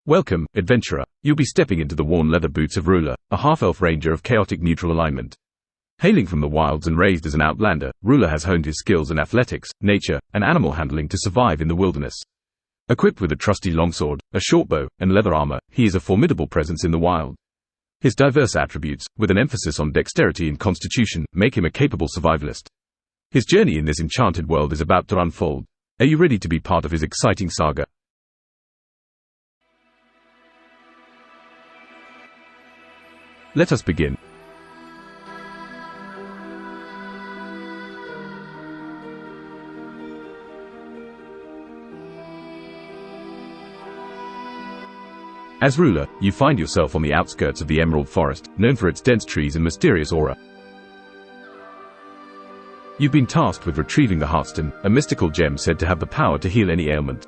Welcome, adventurer. You'll be stepping into the worn leather boots of Reulyr, a half-elf ranger of chaotic neutral alignment. Hailing from the wilds and raised as an outlander, Reulyr has honed his skills in athletics, nature, and animal handling to survive in the wilderness. Equipped with a trusty longsword, a shortbow, and leather armor, he is a formidable presence in the wild. His diverse attributes, with an emphasis on dexterity and constitution, make him a capable survivalist. His journey in this enchanted world is about to unfold. Are you ready to be part of his exciting saga? Let us begin. As Reulyr, you find yourself on the outskirts of the Emerald Forest, known for its dense trees and mysterious aura. You've been tasked with retrieving the Heartstone, a mystical gem said to have the power to heal any ailment.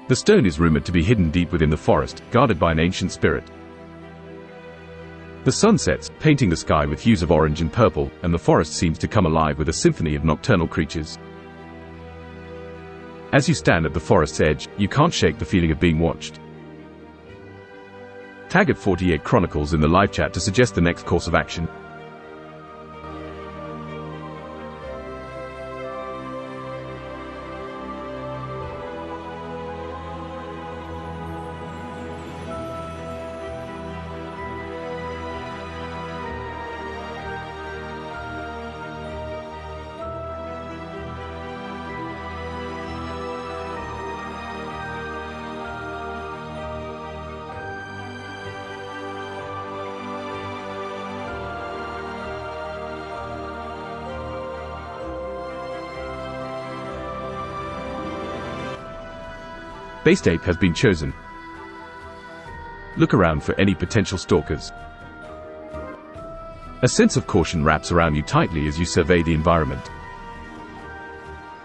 The stone is rumored to be hidden deep within the forest, guarded by an ancient spirit. The sun sets, painting the sky with hues of orange and purple, and the forest seems to come alive with a symphony of nocturnal creatures. As you stand at the forest's edge, you can't shake the feeling of being watched. Tag at 48 Chronicles in the live chat to suggest the next course of action. Base tape has been chosen. Look around for any potential stalkers. A sense of caution wraps around you tightly as you survey the environment.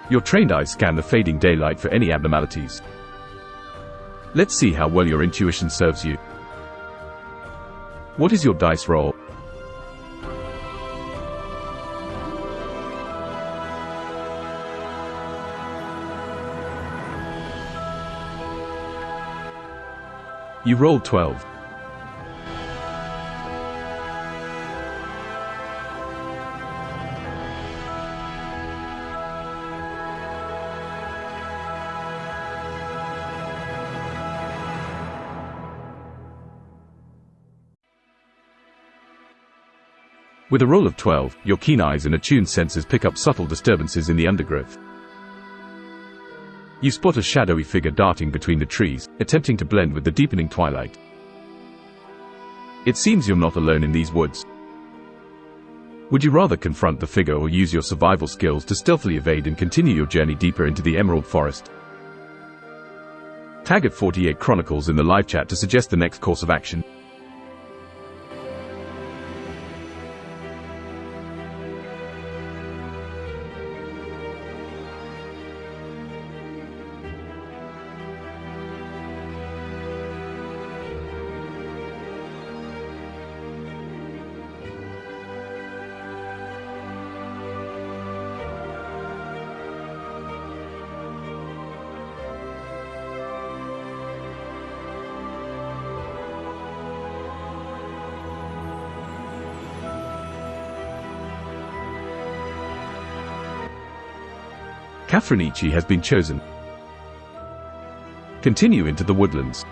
Your trained eyes scan the fading daylight for any abnormalities. Let's see how well your intuition serves you. What is your dice roll? You rolled 12. With a roll of 12, your keen eyes and attuned senses pick up subtle disturbances in the undergrowth. You spot a shadowy figure darting between the trees, attempting to blend with the deepening twilight. It seems you're not alone in these woods. Would you rather confront the figure or use your survival skills to stealthily evade and continue your journey deeper into the Emerald Forest? Tag at 48 Chronicles in the live chat to suggest the next course of action. Patron has been chosen. Continue into the woodlands.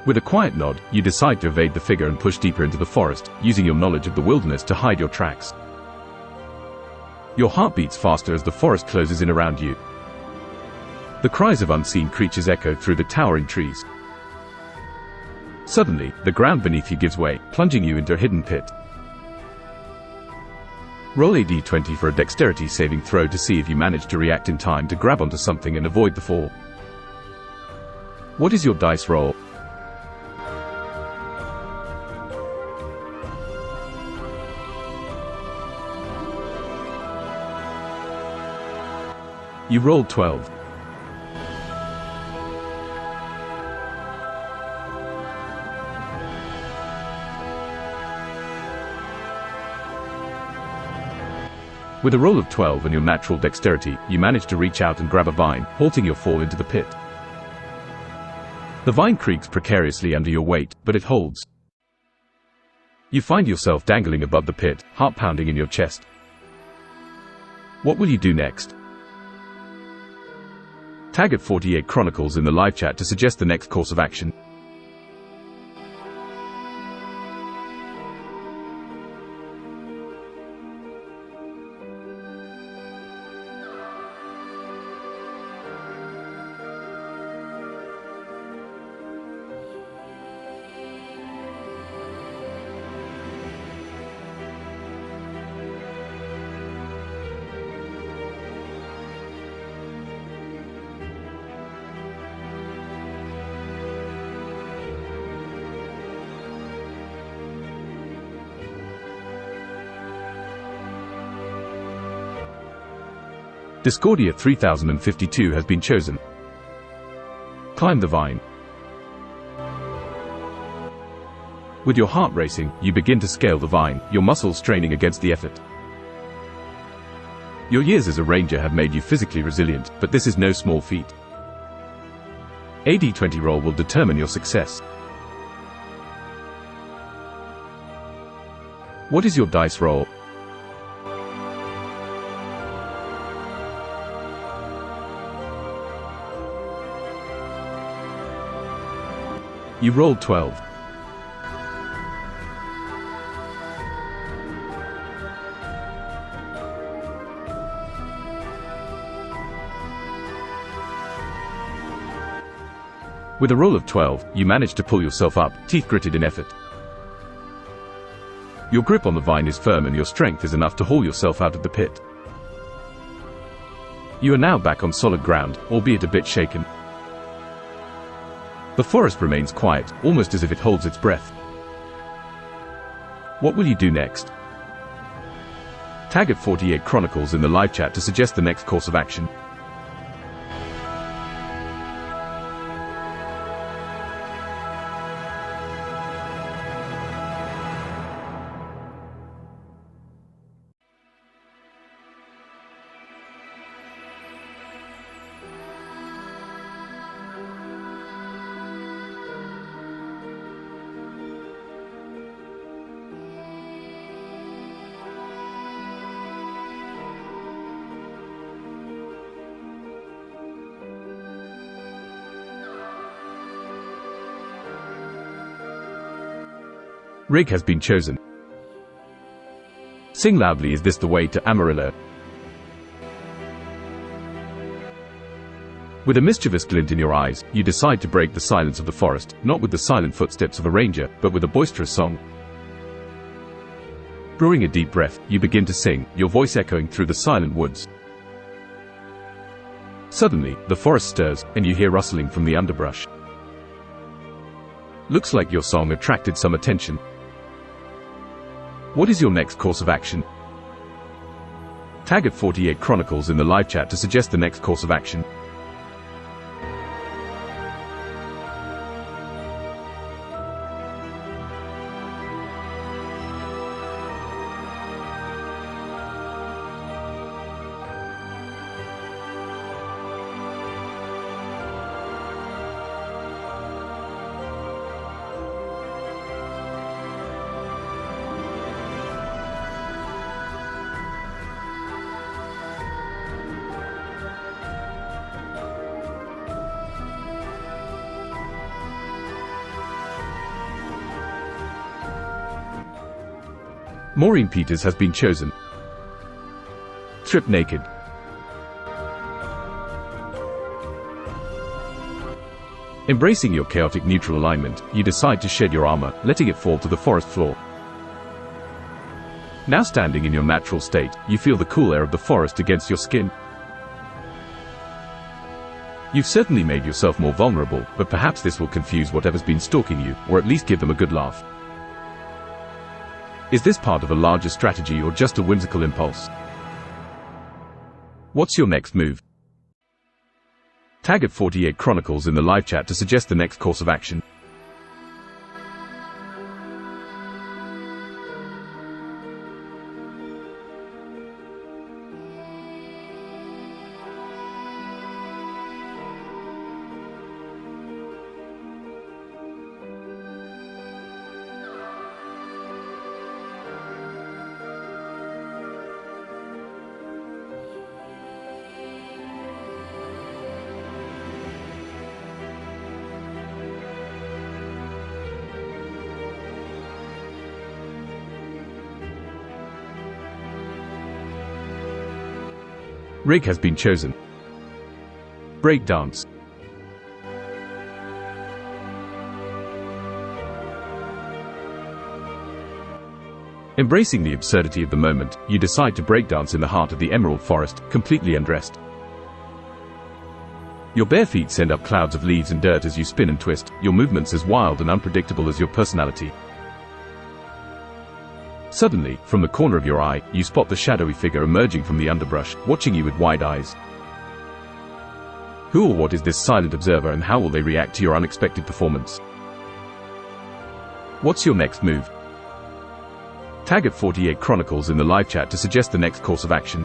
With a quiet nod, you decide to evade the figure and push deeper into the forest, using your knowledge of the wilderness to hide your tracks. Your heart beats faster as the forest closes in around you. The cries of unseen creatures echo through the towering trees. Suddenly, the ground beneath you gives way, plunging you into a hidden pit. Roll a d20 for a dexterity saving throw to see if you manage to react in time to grab onto something and avoid the fall. What is your dice roll? You rolled 12. With a roll of 12 and your natural dexterity, you manage to reach out and grab a vine, halting your fall into the pit. The vine creaks precariously under your weight, but it holds. You find yourself dangling above the pit, heart pounding in your chest. What will you do next? Tag at 48 Chronicles in the live chat to suggest the next course of action. Discordia 3052 has been chosen. Climb the vine. With your heart racing, you begin to scale the vine, your muscles straining against the effort. Your years as a ranger have made you physically resilient, but this is no small feat. A D20 roll will determine your success. What is your dice roll? You rolled 12. With a roll of 12, you manage to pull yourself up, teeth gritted in effort. Your grip on the vine is firm and your strength is enough to haul yourself out of the pit. You are now back on solid ground, albeit a bit shaken. The forest remains quiet, almost as if it holds its breath. What will you do next? Tag at 48 Chronicles in the live chat to suggest the next course of action. Rig has been chosen. Sing loudly, is this the way to Reulyr? With a mischievous glint in your eyes, you decide to break the silence of the forest, not with the silent footsteps of a ranger, but with a boisterous song. Drawing a deep breath, you begin to sing, your voice echoing through the silent woods. Suddenly, the forest stirs, and you hear rustling from the underbrush. Looks like your song attracted some attention. What is your next course of action? Tag at 48 Chronicles in the live chat to suggest the next course of action. Maureen Peters has been chosen. Strip naked. Embracing your chaotic neutral alignment, you decide to shed your armor, letting it fall to the forest floor. Now standing in your natural state, you feel the cool air of the forest against your skin. You've certainly made yourself more vulnerable, but perhaps this will confuse whatever's been stalking you, or at least give them a good laugh. Is this part of a larger strategy or just a whimsical impulse? What's your next move? Tag at 48 Chronicles in the live chat to suggest the next course of action. Rig has been chosen. Breakdance. Embracing the absurdity of the moment, you decide to breakdance in the heart of the emerald forest, completely undressed. Your bare feet send up clouds of leaves and dirt as you spin and twist, your movements as wild and unpredictable as your personality. Suddenly, from the corner of your eye, you spot the shadowy figure emerging from the underbrush, watching you with wide eyes. Who or what is this silent observer, and how will they react to your unexpected performance? What's your next move? Tag at 48 Chronicles in the live chat to suggest the next course of action.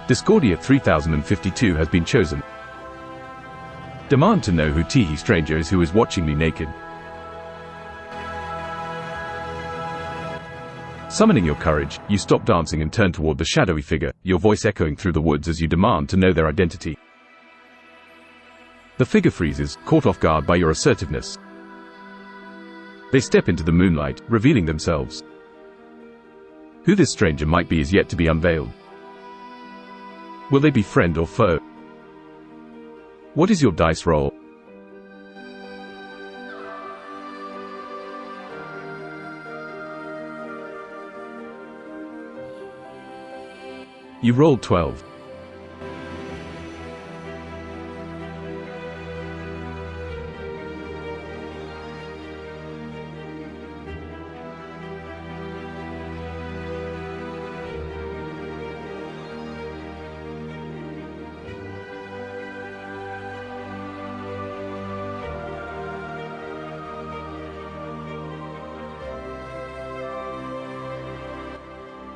Discordia 3052 has been chosen. Demand to know who Teehee Stranger is who is watching me naked. Summoning your courage, you stop dancing and turn toward the shadowy figure, your voice echoing through the woods as you demand to know their identity. The figure freezes, caught off guard by your assertiveness. They step into the moonlight, revealing themselves. Who this stranger might be is yet to be unveiled. Will they be friend or foe? What is your dice roll? You rolled 12.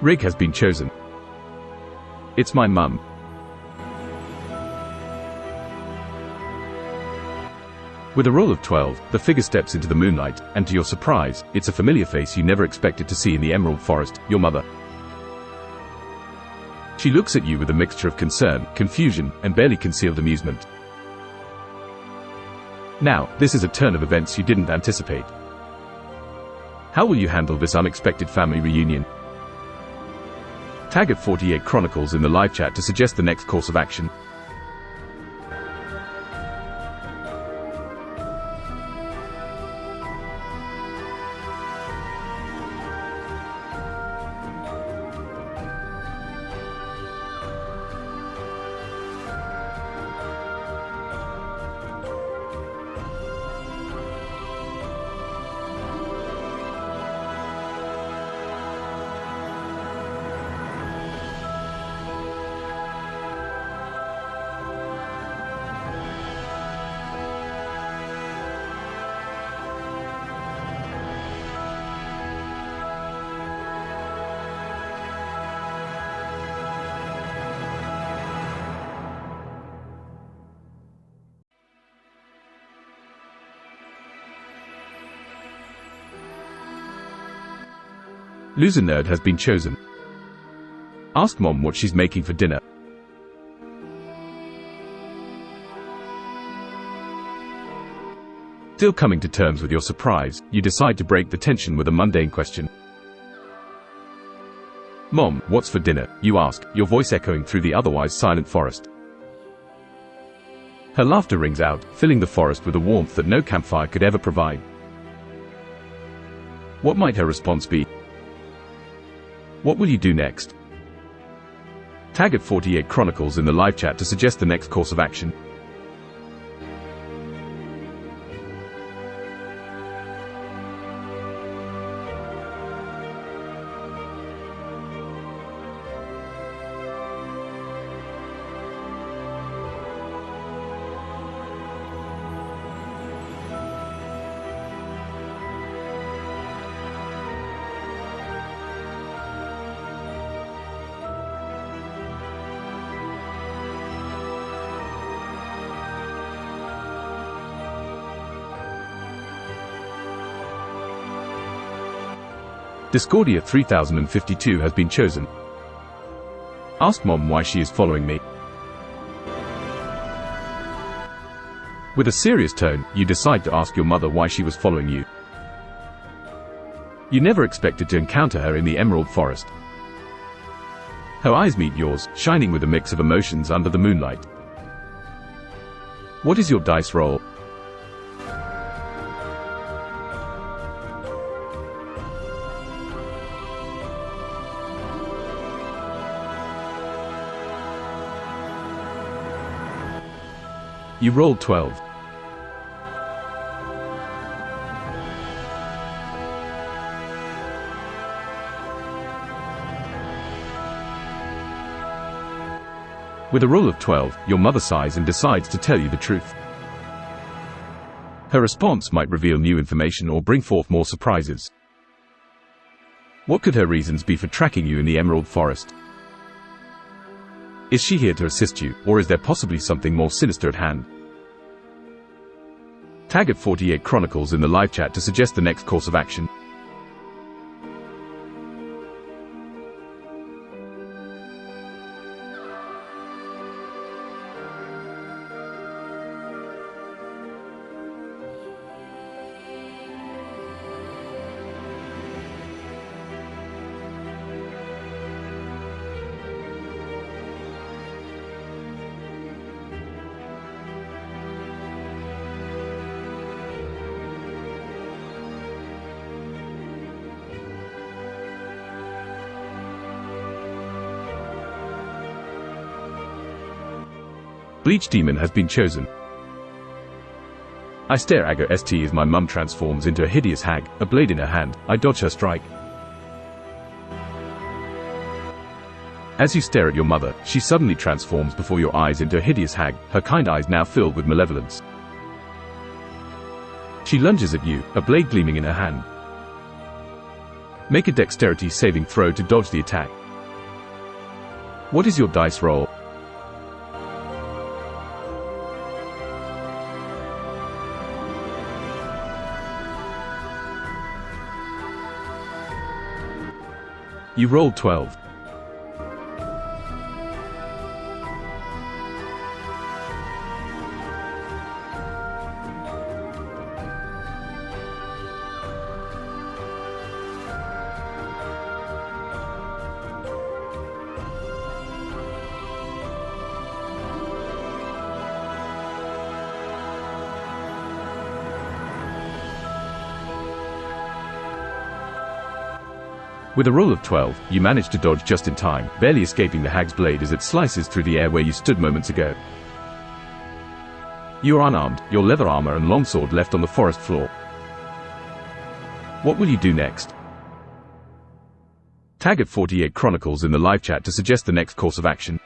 Rig has been chosen. It's my mum. With a roll of 12, the figure steps into the moonlight, and to your surprise, it's a familiar face you never expected to see in the Emerald Forest, your mother. She looks at you with a mixture of concern, confusion, and barely concealed amusement. Now, this is a turn of events you didn't anticipate. How will you handle this unexpected family reunion? Tag at 48 Chronicles in the live chat to suggest the next course of action. Loser Nerd has been chosen. Ask Mom what she's making for dinner. Still coming to terms with your surprise, you decide to break the tension with a mundane question. Mom, what's for dinner? You ask, your voice echoing through the otherwise silent forest. Her laughter rings out, filling the forest with a warmth that no campfire could ever provide. What might her response be? What will you do next? Tag at 48 Chronicles in the live chat to suggest the next course of action. Discordia 3052 has been chosen. Ask Mom why she is following me. With a serious tone, you decide to ask your mother why she was following you. You never expected to encounter her in the Emerald Forest. Her eyes meet yours, shining with a mix of emotions under the moonlight. What is your dice roll? You rolled 12. With a roll of 12, your mother sighs and decides to tell you the truth. Her response might reveal new information or bring forth more surprises. What could her reasons be for tracking you in the Emerald Forest? Is she here to assist you, or is there possibly something more sinister at hand? Tag at 48 Chronicles in the live chat to suggest the next course of action. Bleach Demon has been chosen. I stare at her st as my mum transforms into a hideous hag, a blade in her hand. I dodge her strike. As you stare at your mother, she suddenly transforms before your eyes into a hideous hag, her kind eyes now filled with malevolence. She lunges at you, a blade gleaming in her hand. Make a dexterity saving throw to dodge the attack. What is your dice roll? You rolled 12. With a roll of 12, you manage to dodge just in time, barely escaping the hag's blade as it slices through the air where you stood moments ago. You are unarmed, your leather armor and longsword left on the forest floor. What will you do next? Tag at 48 Chronicles in the live chat to suggest the next course of action.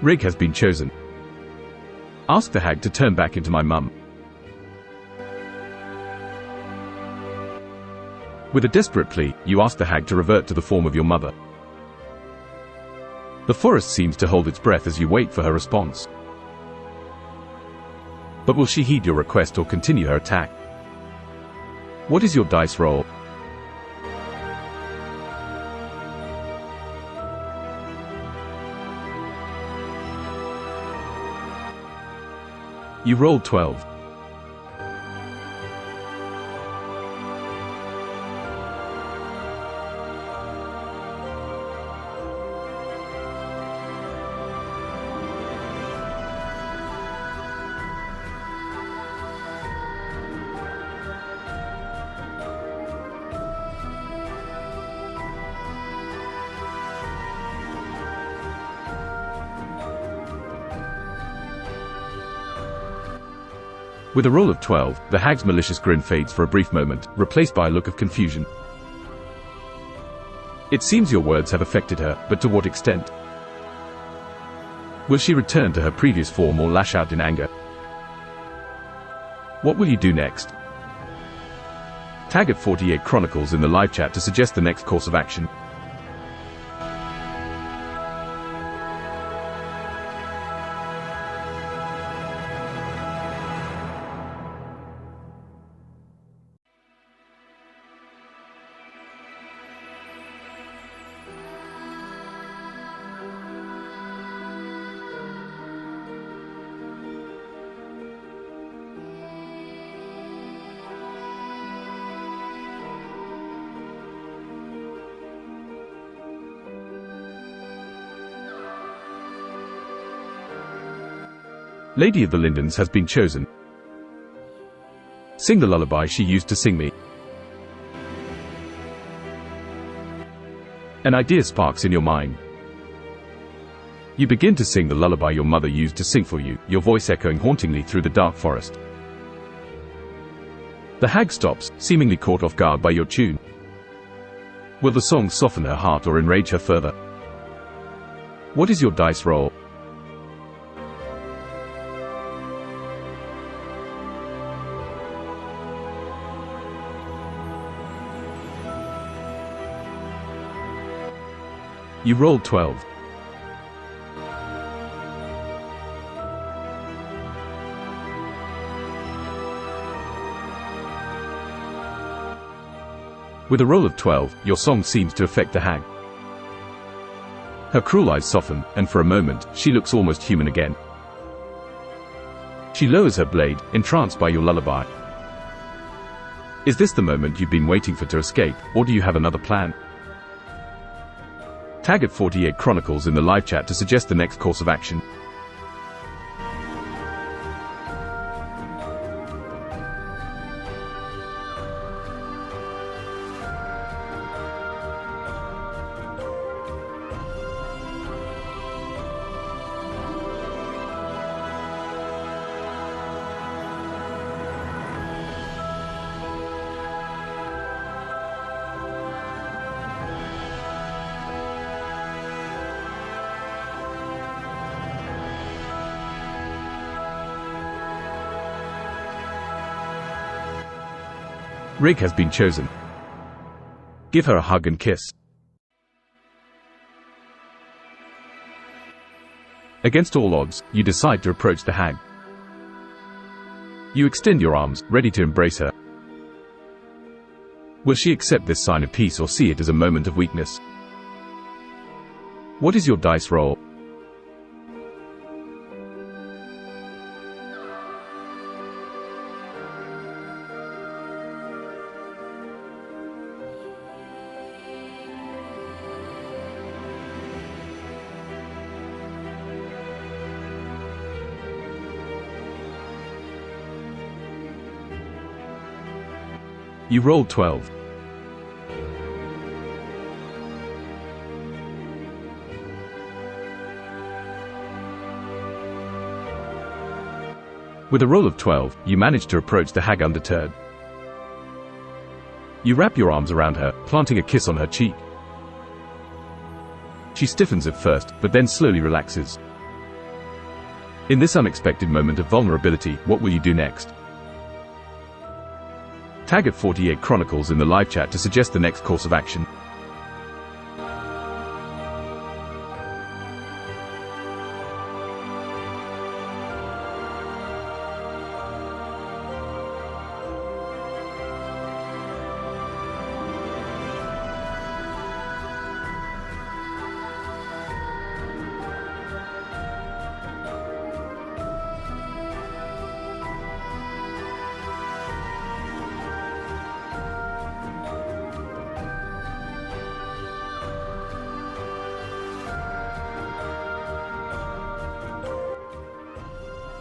Rig has been chosen. Ask the hag to turn back into my mum. With a desperate plea, you ask the hag to revert to the form of your mother. The forest seems to hold its breath as you wait for her response. But will she heed your request or continue her attack? What is your dice roll? You rolled 12. With a roll of 12, the hag's malicious grin fades for a brief moment, replaced by a look of confusion. It seems your words have affected her, but to what extent? Will she return to her previous form or lash out in anger? What will you do next? Tag at 48 Chronicles in the live chat to suggest the next course of action. Lady of the Lindens has been chosen. Sing the lullaby she used to sing me. An idea sparks in your mind. You begin to sing the lullaby your mother used to sing for you, your voice echoing hauntingly through the dark forest. The hag stops, seemingly caught off guard by your tune. Will the song soften her heart or enrage her further? What is your dice roll? You rolled 12. With a roll of 12, your song seems to affect the hag. Her cruel eyes soften, and for a moment, she looks almost human again. She lowers her blade, entranced by your lullaby. Is this the moment you've been waiting for to escape, or do you have another plan? Tag at 48 Chronicles in the live chat to suggest the next course of action. Rig has been chosen. Give her a hug and kiss. Against all odds, you decide to approach the hag. You extend your arms, ready to embrace her. Will she accept this sign of peace or see it as a moment of weakness? What is your dice roll? You rolled 12. With a roll of 12, you manage to approach the hag undeterred. You wrap your arms around her, planting a kiss on her cheek. She stiffens at first, but then slowly relaxes. In this unexpected moment of vulnerability, what will you do next? Tag at 48 Chronicles in the live chat to suggest the next course of action.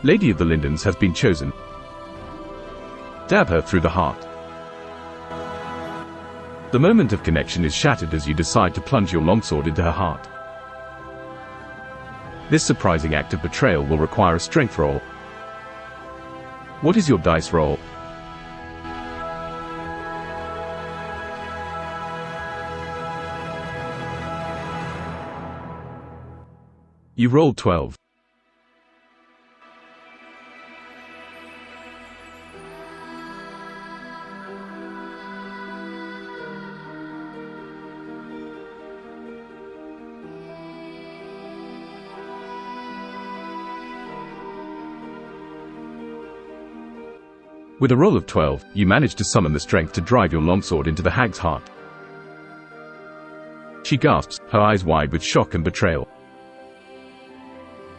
Lady of the Lindens has been chosen. Dab her through the heart. The moment of connection is shattered as you decide to plunge your longsword into her heart. This surprising act of betrayal will require a strength roll. What is your dice roll? You rolled 12. With a roll of 12, you manage to summon the strength to drive your longsword into the hag's heart. She gasps, her eyes wide with shock and betrayal.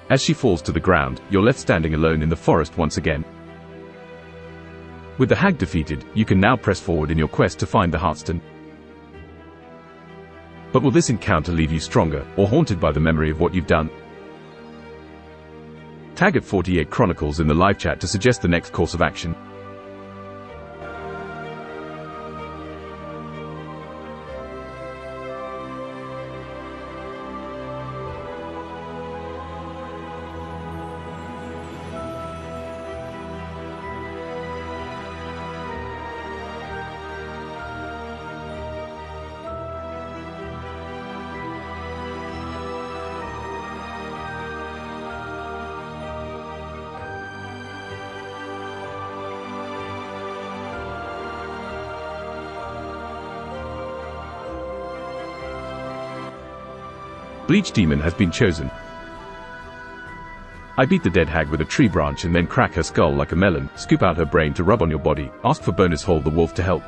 As she falls to the ground, you're left standing alone in the forest once again. With the hag defeated, you can now press forward in your quest to find the Heartstone. But will this encounter leave you stronger, or haunted by the memory of what you've done? Tag at 48 Chronicles in the live chat to suggest the next course of action. Bleach Demon has been chosen. I beat the dead hag with a tree branch and then crack her skull like a melon, scoop out her brain to rub on your body, ask for bonus hold the wolf to help.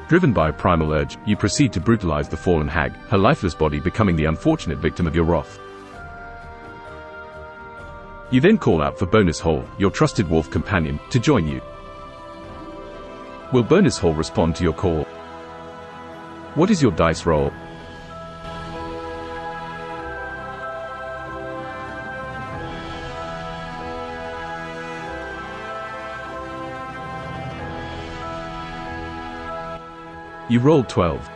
Driven by a primal urge, you proceed to brutalize the fallen hag, her lifeless body becoming the unfortunate victim of your wrath. You then call out for Bonus Hole, your trusted wolf companion, to join you. Will Bonus Hole respond to your call? What is your dice roll? You rolled 12.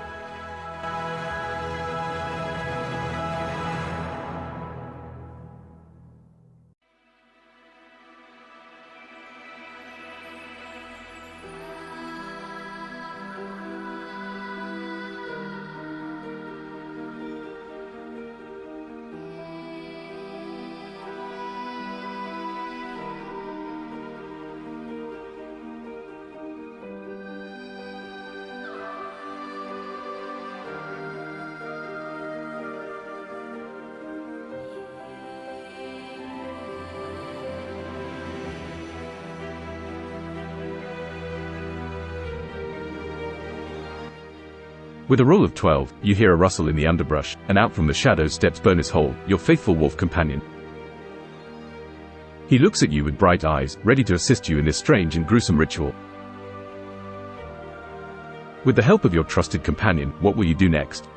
With a roll of 12, you hear a rustle in the underbrush, and out from the shadows steps Bonus Hole, your faithful wolf companion. He looks at you with bright eyes, ready to assist you in this strange and gruesome ritual. With the help of your trusted companion, what will you do next?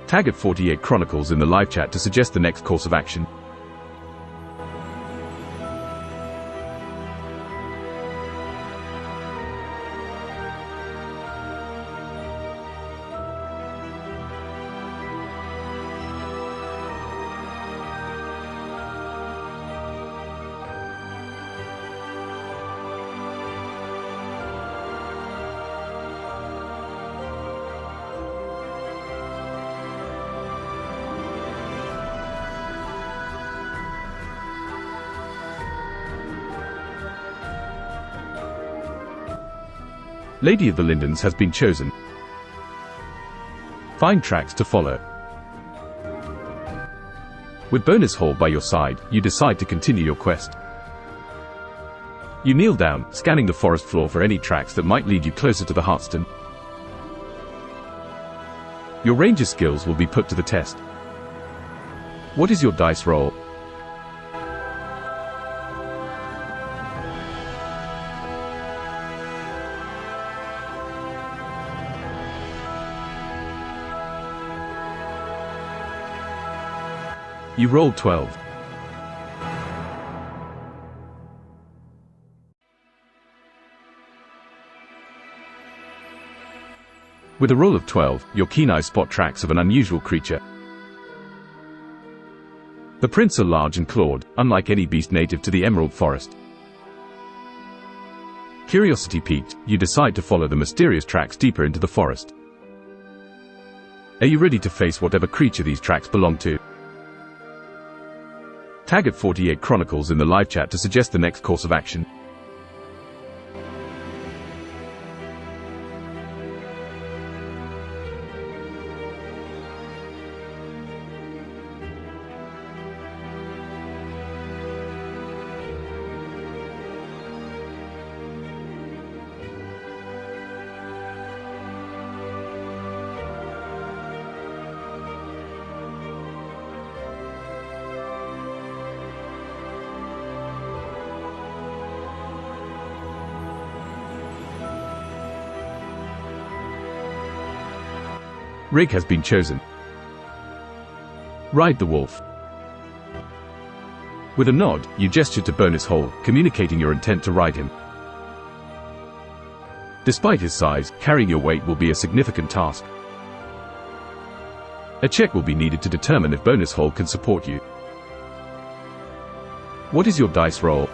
Tag at 48 Chronicles in the live chat to suggest the next course of action. Lady of the Lindens has been chosen. Find tracks to follow. With Bonus Hole by your side, you decide to continue your quest. You kneel down, scanning the forest floor for any tracks that might lead you closer to the Heartstone. Your ranger skills will be put to the test. What is your dice roll? You rolled 12. With a roll of 12, your keen eyes spot tracks of an unusual creature. The prints are large and clawed, unlike any beast native to the Emerald Forest. Curiosity piqued, you decide to follow the mysterious tracks deeper into the forest. Are you ready to face whatever creature these tracks belong to? Tag at 48 Chronicles in the live chat to suggest the next course of action. Rig has been chosen. Ride the wolf. With a nod, you gesture to Bonus Hole, communicating your intent to ride him. Despite his size, carrying your weight will be a significant task. A check will be needed to determine if Bonus Hole can support you. What is your dice roll?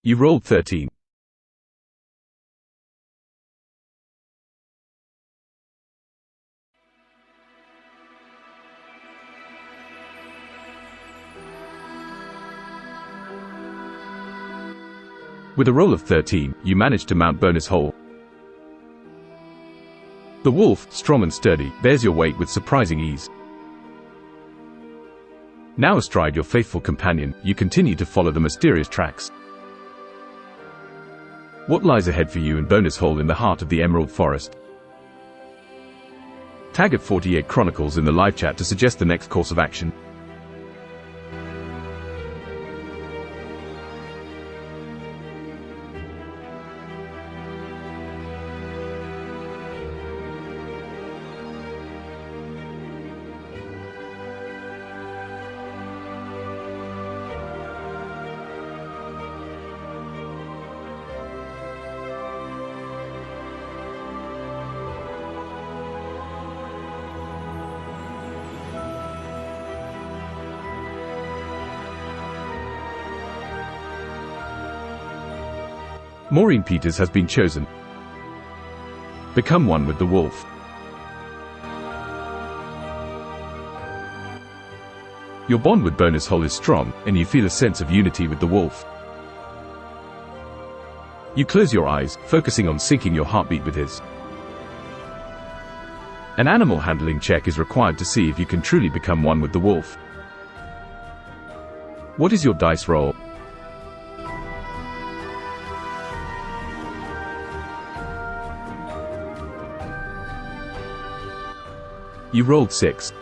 You rolled 13. With a roll of 13, you manage to mount Bonus Hole. The wolf, strong and sturdy, bears your weight with surprising ease. Now astride your faithful companion, you continue to follow the mysterious tracks. What lies ahead for you in Bonus Hole in the heart of the Emerald Forest? Tag at 48 Chronicles in the live chat to suggest the next course of action. Maureen Peters has been chosen. Become one with the wolf. Your bond with Bonus Hole is strong, and you feel a sense of unity with the wolf. You close your eyes, focusing on syncing your heartbeat with his. An animal handling check is required to see if you can truly become one with the wolf. What is your dice roll? You rolled 6.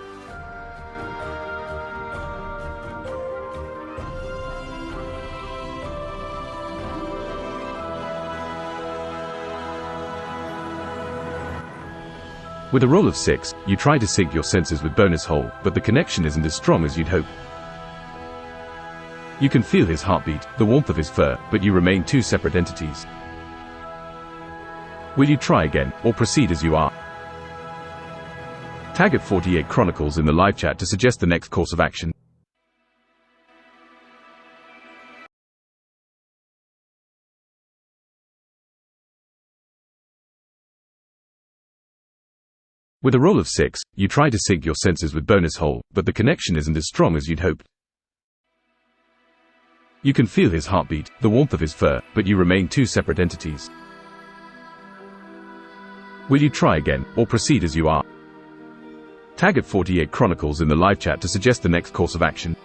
With a roll of 6, you try to sync your senses with Bonus Hole, but the connection isn't as strong as you'd hoped. You can feel his heartbeat, the warmth of his fur, but you remain two separate entities. Will you try again, or proceed as you are? Tag at 48 Chronicles in the live chat to suggest the next course of action. With a roll of 6, you try to sync your senses with Bonus Hole, but the connection isn't as strong as you'd hoped. You can feel his heartbeat, the warmth of his fur, but you remain two separate entities. Will you try again, or proceed as you are? Tag at 48 Chronicles in the live chat to suggest the next course of action.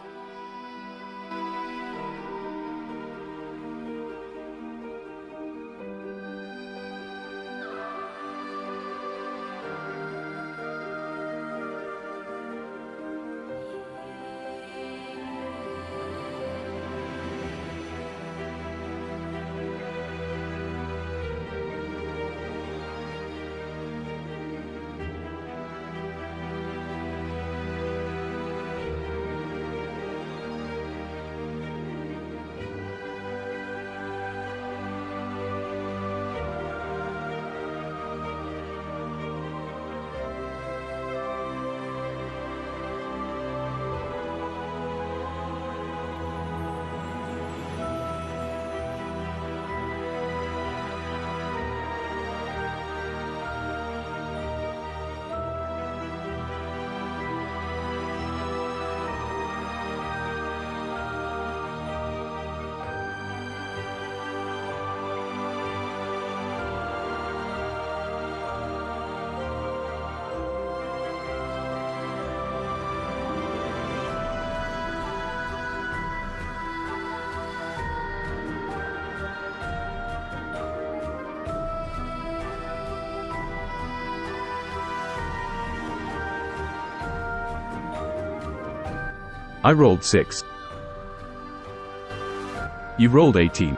I rolled 6. You rolled 18.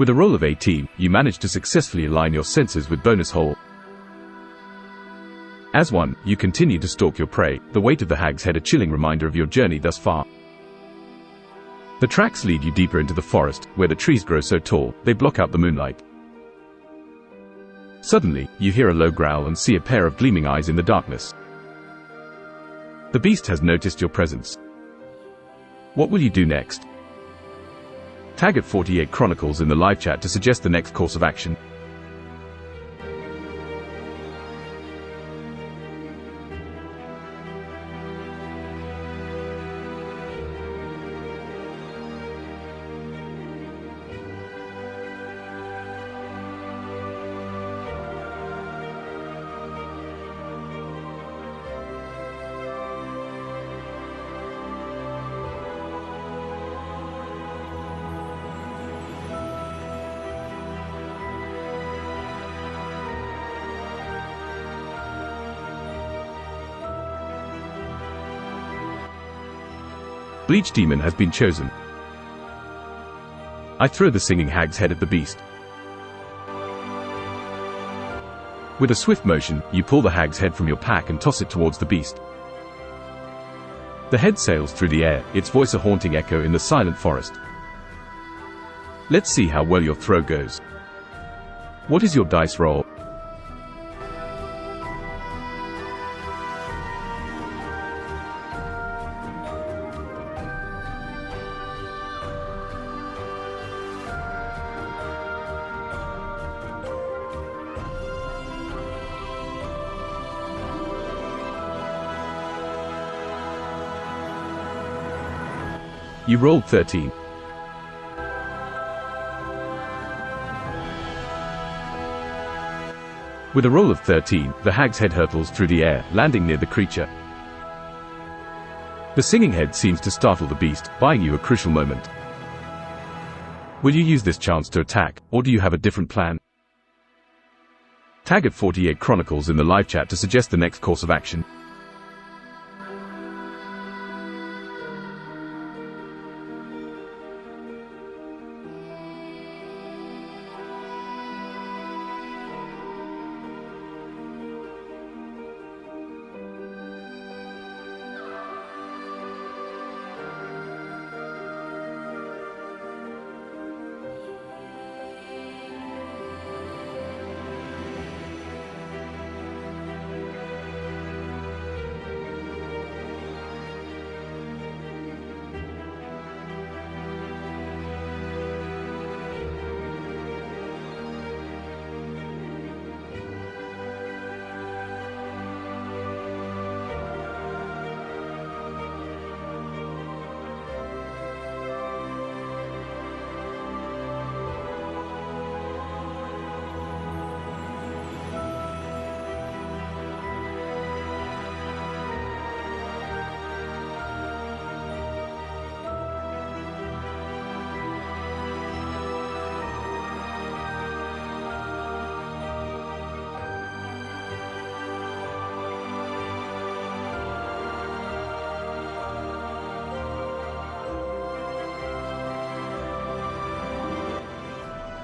With a roll of 18, you manage to successfully align your senses with bonus hole. As one, you continue to stalk your prey, the weight of the hag's head a chilling reminder of your journey thus far. The tracks lead you deeper into the forest, where the trees grow so tall, they block out the moonlight. Suddenly, you hear a low growl and see a pair of gleaming eyes in the darkness. The beast has noticed your presence. What will you do next? Tag at 48 Chronicles in the live chat to suggest the next course of action. Bleach Demon has been chosen. I throw the singing hag's head at the beast. With a swift motion, you pull the hag's head from your pack and toss it towards the beast. The head sails through the air, its voice a haunting echo in the silent forest. Let's see how well your throw goes. What is your dice roll? You rolled 13. With a roll of 13, the hag's head hurtles through the air, landing near the creature. The singing head seems to startle the beast, buying you a crucial moment. Will you use this chance to attack, or do you have a different plan? Tag at 48 Chronicles in the live chat to suggest the next course of action.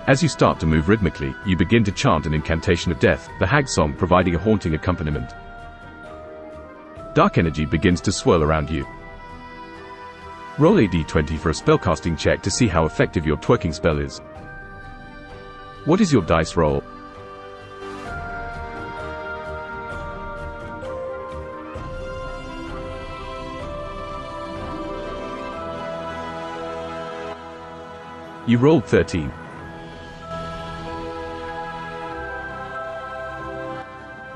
As you start to move rhythmically, you begin to chant an incantation of death, the hag song providing a haunting accompaniment. Dark energy begins to swirl around you. Roll a d20 for a spellcasting check to see how effective your twerking spell is. What is your dice roll? You rolled 13.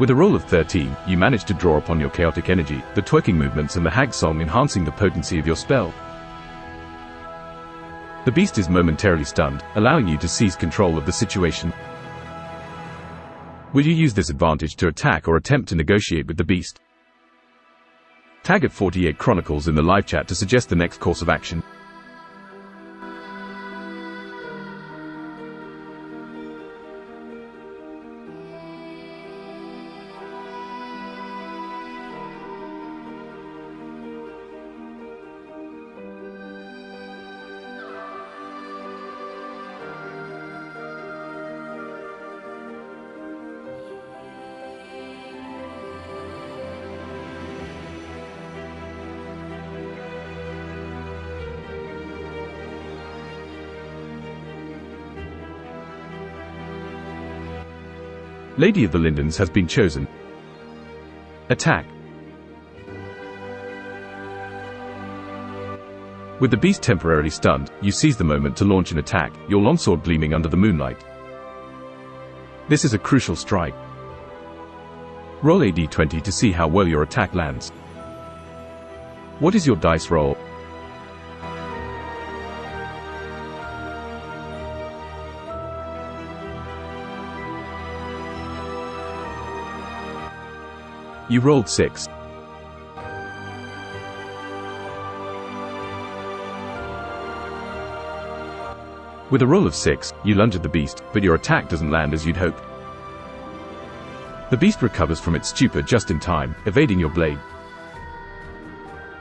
With a roll of 13, you manage to draw upon your chaotic energy, the twerking movements and the hag song enhancing the potency of your spell. The beast is momentarily stunned, allowing you to seize control of the situation. Will you use this advantage to attack or attempt to negotiate with the beast? Tag at 48 Chronicles in the live chat to suggest the next course of action. Lady of the Lindens has been chosen. Attack. With the beast temporarily stunned, you seize the moment to launch an attack, your longsword gleaming under the moonlight. This is a crucial strike. Roll a d20 to see how well your attack lands. What is your dice roll? You rolled 6. With a roll of 6, you lunge at the beast, but your attack doesn't land as you'd hoped. The beast recovers from its stupor just in time, evading your blade.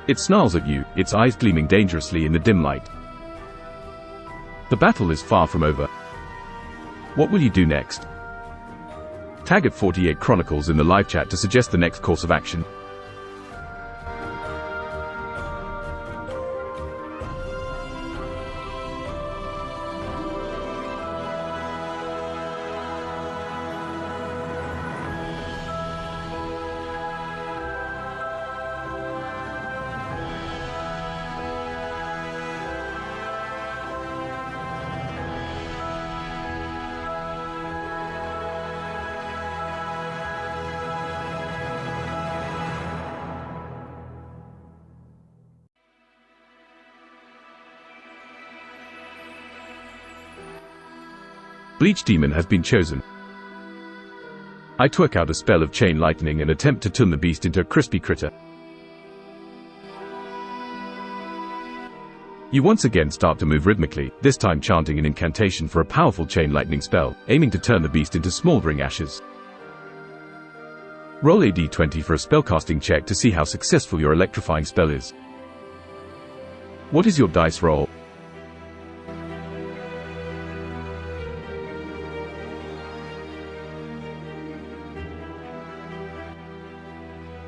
It snarls at you, its eyes gleaming dangerously in the dim light. The battle is far from over. What will you do next? Tag at 48 Chronicles in the live chat to suggest the next course of action. Bleach Demon has been chosen. I twerk out a spell of chain lightning and attempt to turn the beast into a crispy critter. You once again start to move rhythmically, this time chanting an incantation for a powerful chain lightning spell, aiming to turn the beast into smoldering ashes. Roll a d20 for a spellcasting check to see how successful your electrifying spell is. What is your dice roll?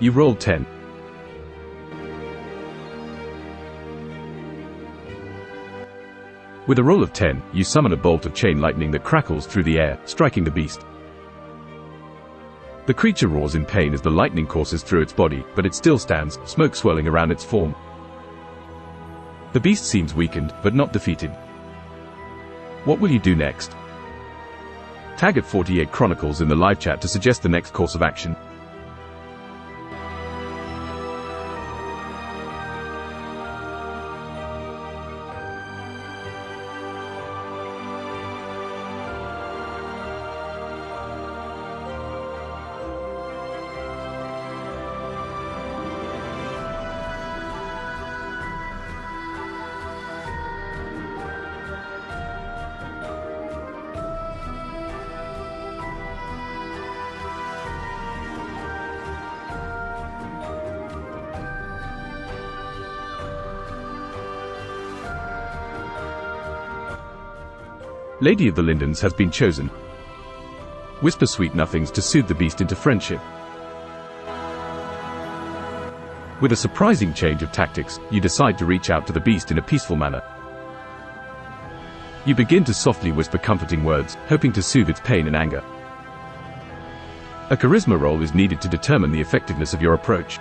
You rolled 10. With a roll of 10, you summon a bolt of chain lightning that crackles through the air, striking the beast. The creature roars in pain as the lightning courses through its body, but it still stands, smoke swirling around its form. The beast seems weakened, but not defeated. What will you do next? Tag at 48 Chronicles in the live chat to suggest the next course of action. Lady of the Lindens has been chosen. Whisper sweet nothings to soothe the beast into friendship. With a surprising change of tactics, you decide to reach out to the beast in a peaceful manner. You begin to softly whisper comforting words, hoping to soothe its pain and anger. A charisma roll is needed to determine the effectiveness of your approach.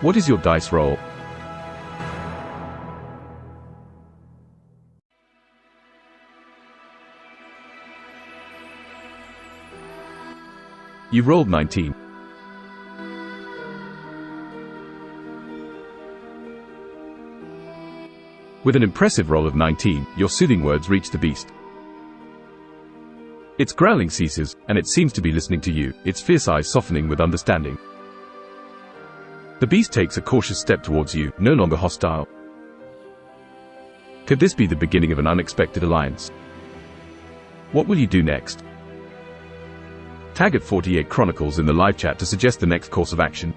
What is your dice roll? You rolled 19. With an impressive roll of 19, your soothing words reach the beast. Its growling ceases, and it seems to be listening to you, its fierce eyes softening with understanding. The beast takes a cautious step towards you, no longer hostile. Could this be the beginning of an unexpected alliance? What will you do next? Tag at 48 Chronicles in the live chat to suggest the next course of action.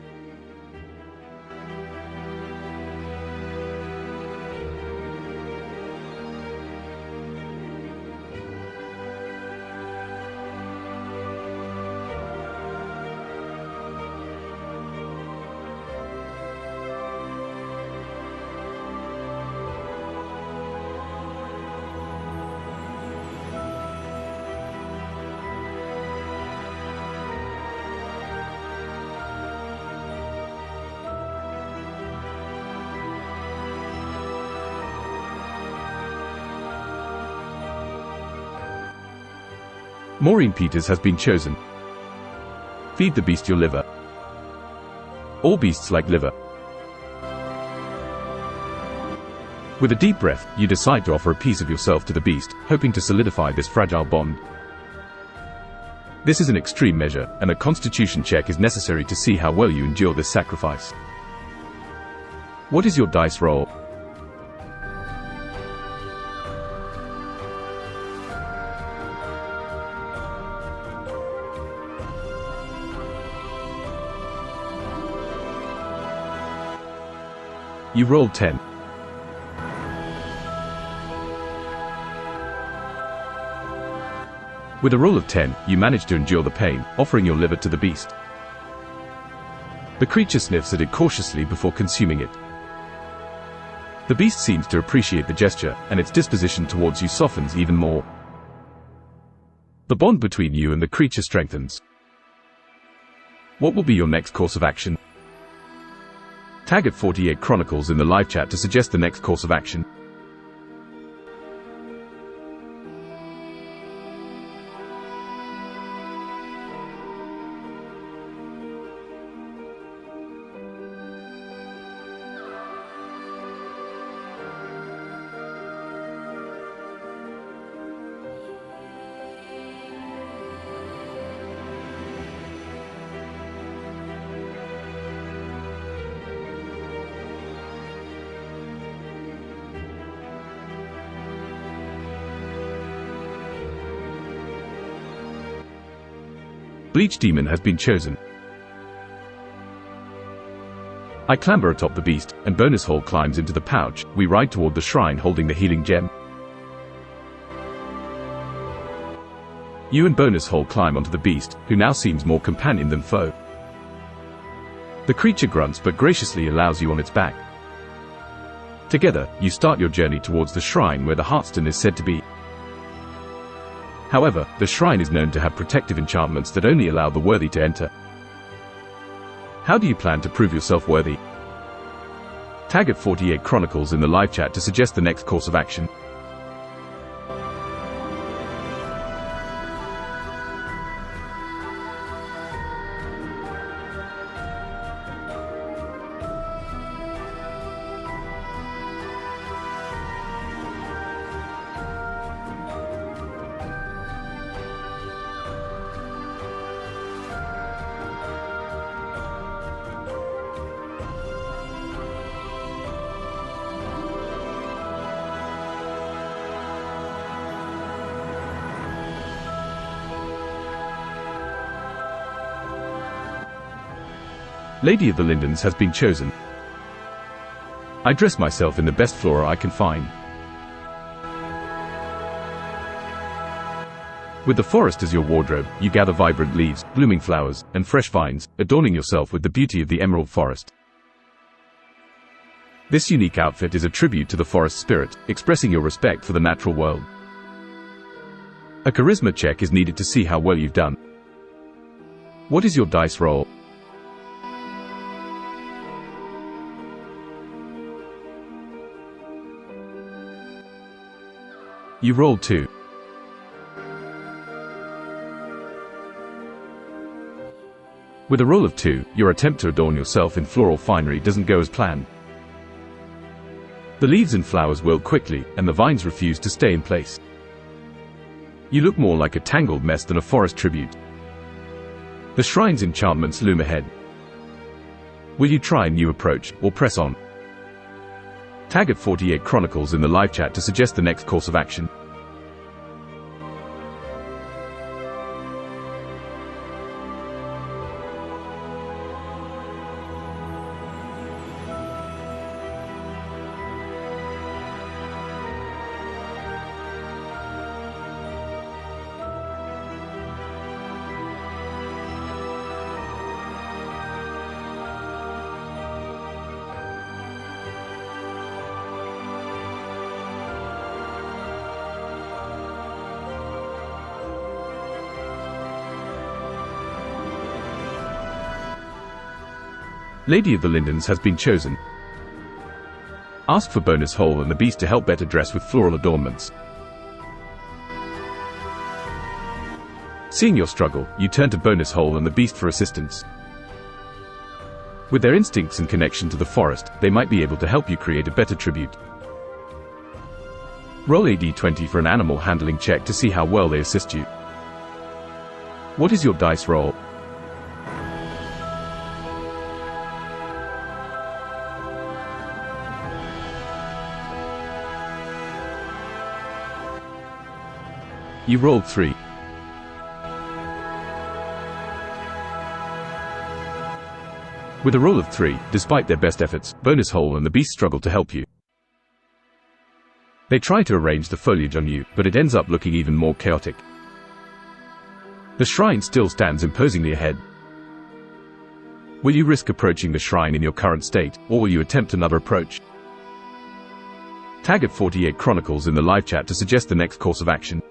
Maureen Peters has been chosen. Feed the beast your liver. All beasts like liver. With a deep breath, you decide to offer a piece of yourself to the beast, hoping to solidify this fragile bond. This is an extreme measure, and a constitution check is necessary to see how well you endure this sacrifice. What is your dice roll? You rolled 10. With a roll of 10, you manage to endure the pain, offering your liver to the beast. The creature sniffs at it cautiously before consuming it. The beast seems to appreciate the gesture, and its disposition towards you softens even more. The bond between you and the creature strengthens. What will be your next course of action? Tag at 48 Chronicles in the live chat to suggest the next course of action. Bleach Demon has been chosen. I clamber atop the beast, and Bonus Hole climbs into the pouch. We ride toward the shrine holding the healing gem. You and Bonus Hole climb onto the beast, who now seems more companion than foe. The creature grunts but graciously allows you on its back. Together, you start your journey towards the shrine where the Heartstone is said to be. However, the shrine is known to have protective enchantments that only allow the worthy to enter. How do you plan to prove yourself worthy? Tag at 48 Chronicles in the live chat to suggest the next course of action. Lady of the Lindens has been chosen. I dress myself in the best flora I can find. With the forest as your wardrobe, you gather vibrant leaves, blooming flowers, and fresh vines, adorning yourself with the beauty of the emerald forest. This unique outfit is a tribute to the forest spirit, expressing your respect for the natural world. A charisma check is needed to see how well you've done. What is your dice roll? You rolled 2. With a roll of 2, your attempt to adorn yourself in floral finery doesn't go as planned. The leaves and flowers wilt quickly, and the vines refuse to stay in place. You look more like a tangled mess than a forest tribute. The shrine's enchantments loom ahead. Will you try a new approach, or press on? Tag at 48 Chronicles in the live chat to suggest the next course of action. Lady of the Lindens has been chosen. Ask for bonus hole and the beast to help better dress with floral adornments. Seeing your struggle, you turn to bonus hole and the beast for assistance. With their instincts and connection to the forest, they might be able to help you create a better tribute. Roll a d20 for an animal handling check to see how well they assist you. What is your dice roll? You rolled 3. With a roll of 3, despite their best efforts, bonus hole and the beast struggle to help you. They try to arrange the foliage on you, but it ends up looking even more chaotic. The shrine still stands imposingly ahead. Will you risk approaching the shrine in your current state, or will you attempt another approach? Tag at 48 Chronicles in the live chat to suggest the next course of action.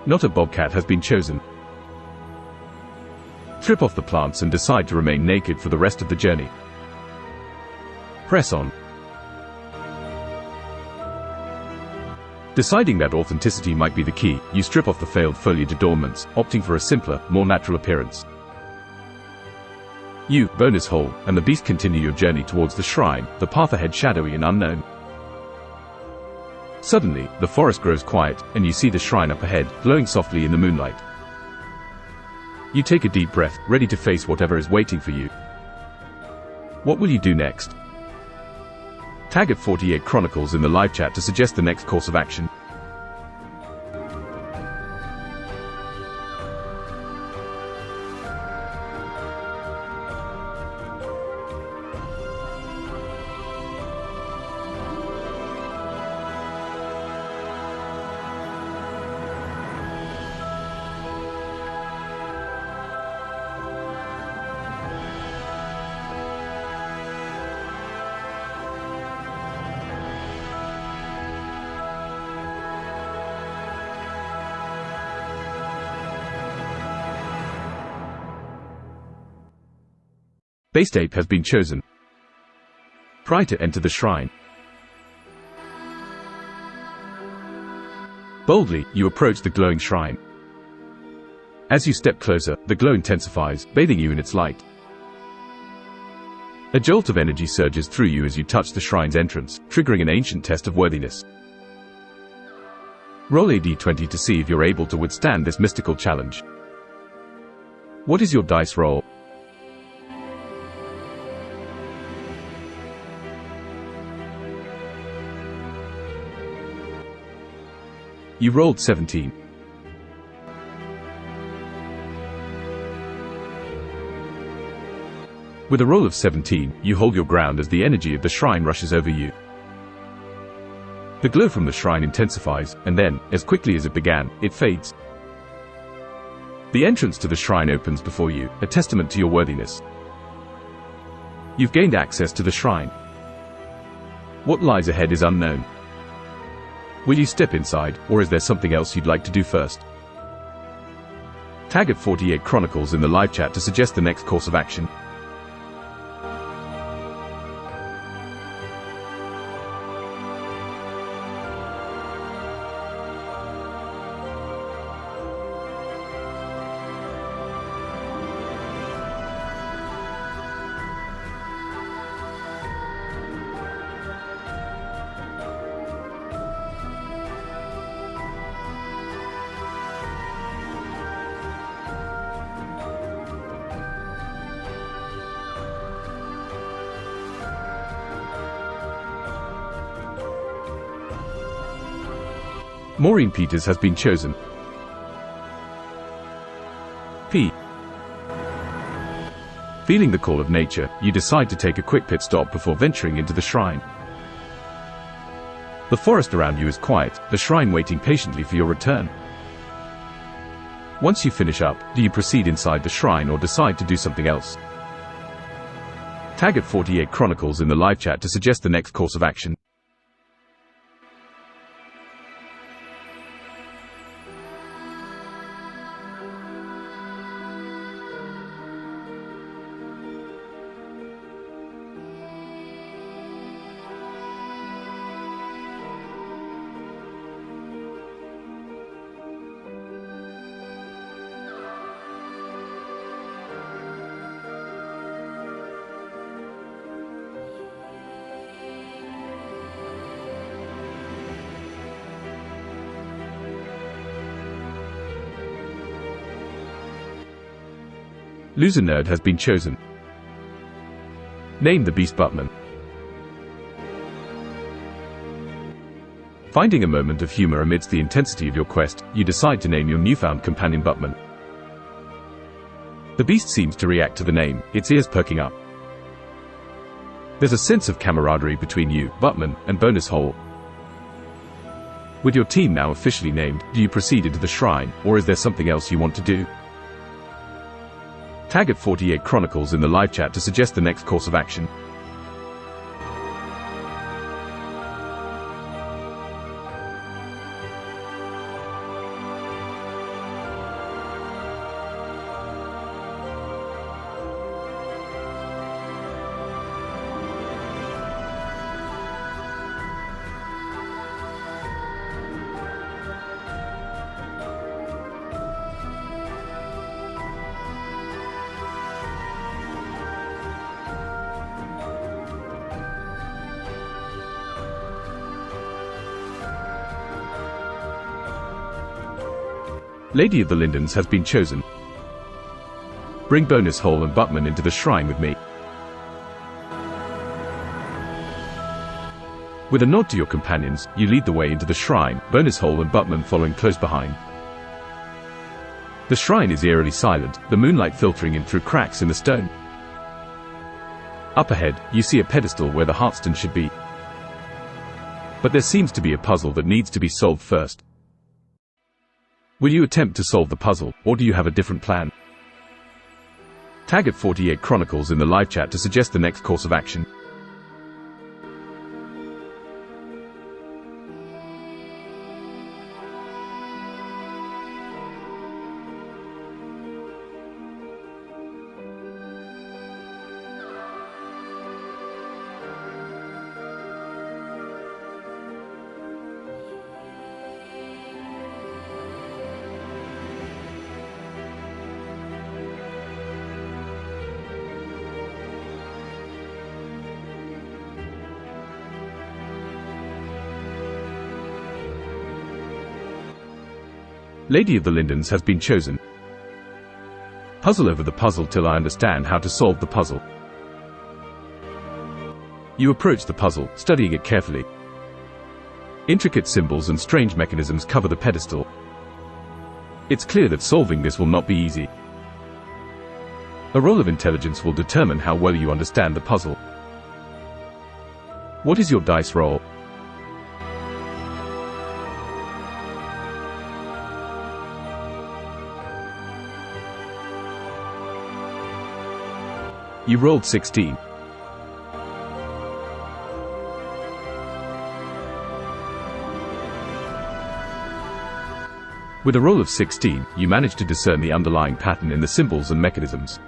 Not a bobcat has been chosen. Strip off the plants and decide to remain naked for the rest of the journey. Press on. Deciding that authenticity might be the key, you strip off the failed foliage adornments, opting for a simpler, more natural appearance. You, bonus hole, and the beast continue your journey towards the shrine, the path ahead shadowy and unknown. Suddenly, the forest grows quiet, and you see the shrine up ahead, glowing softly in the moonlight. You take a deep breath, ready to face whatever is waiting for you. What will you do next? Tag at 48 Chronicles in the live chat to suggest the next course of action. Base ape has been chosen. Try to enter the shrine. Boldly, you approach the glowing shrine. As you step closer, the glow intensifies, bathing you in its light. A jolt of energy surges through you as you touch the shrine's entrance, triggering an ancient test of worthiness. Roll a d20 to see if you're able to withstand this mystical challenge. What is your dice roll? You rolled 17. With a roll of 17, you hold your ground as the energy of the shrine rushes over you. The glow from the shrine intensifies, and then, as quickly as it began, it fades. The entrance to the shrine opens before you, a testament to your worthiness. You've gained access to the shrine. What lies ahead is unknown. Will you step inside, or is there something else you'd like to do first? Tag at 48 Chronicles in the live chat to suggest the next course of action. Maureen Peters has been chosen. P. Feeling the call of nature, you decide to take a quick pit stop before venturing into the shrine. The forest around you is quiet, the shrine waiting patiently for your return. Once you finish up, do you proceed inside the shrine or decide to do something else? Tag at 48 Chronicles in the live chat to suggest the next course of action. Loser Nerd has been chosen. Name the beast Buttman. Finding a moment of humor amidst the intensity of your quest, you decide to name your newfound companion Buttman. The beast seems to react to the name, its ears perking up. There's a sense of camaraderie between you, Buttman, and Bonus Hole. With your team now officially named, do you proceed into the shrine, or is there something else you want to do? Tag at 48 Chronicles in the live chat to suggest the next course of action. Lady of the Lindens has been chosen. Bring Bonus Hole and Buttman into the shrine with me. With a nod to your companions, you lead the way into the shrine, Bonus Hole and Buttman following close behind. The shrine is eerily silent, the moonlight filtering in through cracks in the stone. Up ahead, you see a pedestal where the Heartstone should be. But there seems to be a puzzle that needs to be solved first. Will you attempt to solve the puzzle, or do you have a different plan? Tag at 48 Chronicles in the live chat to suggest the next course of action. Lady of the Lindens has been chosen. Puzzle over the puzzle till I understand how to solve the puzzle. You approach the puzzle, studying it carefully. Intricate symbols and strange mechanisms cover the pedestal. It's clear that solving this will not be easy. A roll of intelligence will determine how well you understand the puzzle. What is your dice roll? You rolled 16. With a roll of 16, you manage to discern the underlying pattern in the symbols and mechanisms.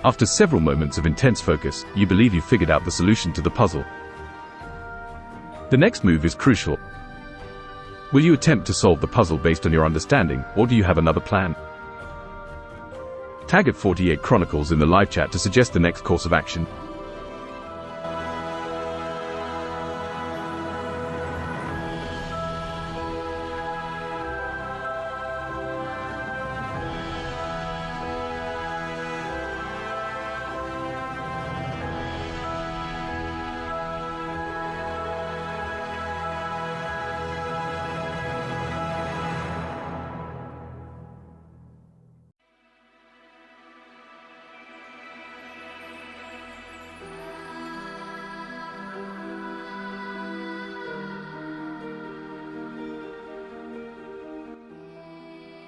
After several moments of intense focus, you believe you've figured out the solution to the puzzle. The next move is crucial. Will you attempt to solve the puzzle based on your understanding, or do you have another plan? Tag at 48 Chronicles in the live chat to suggest the next course of action.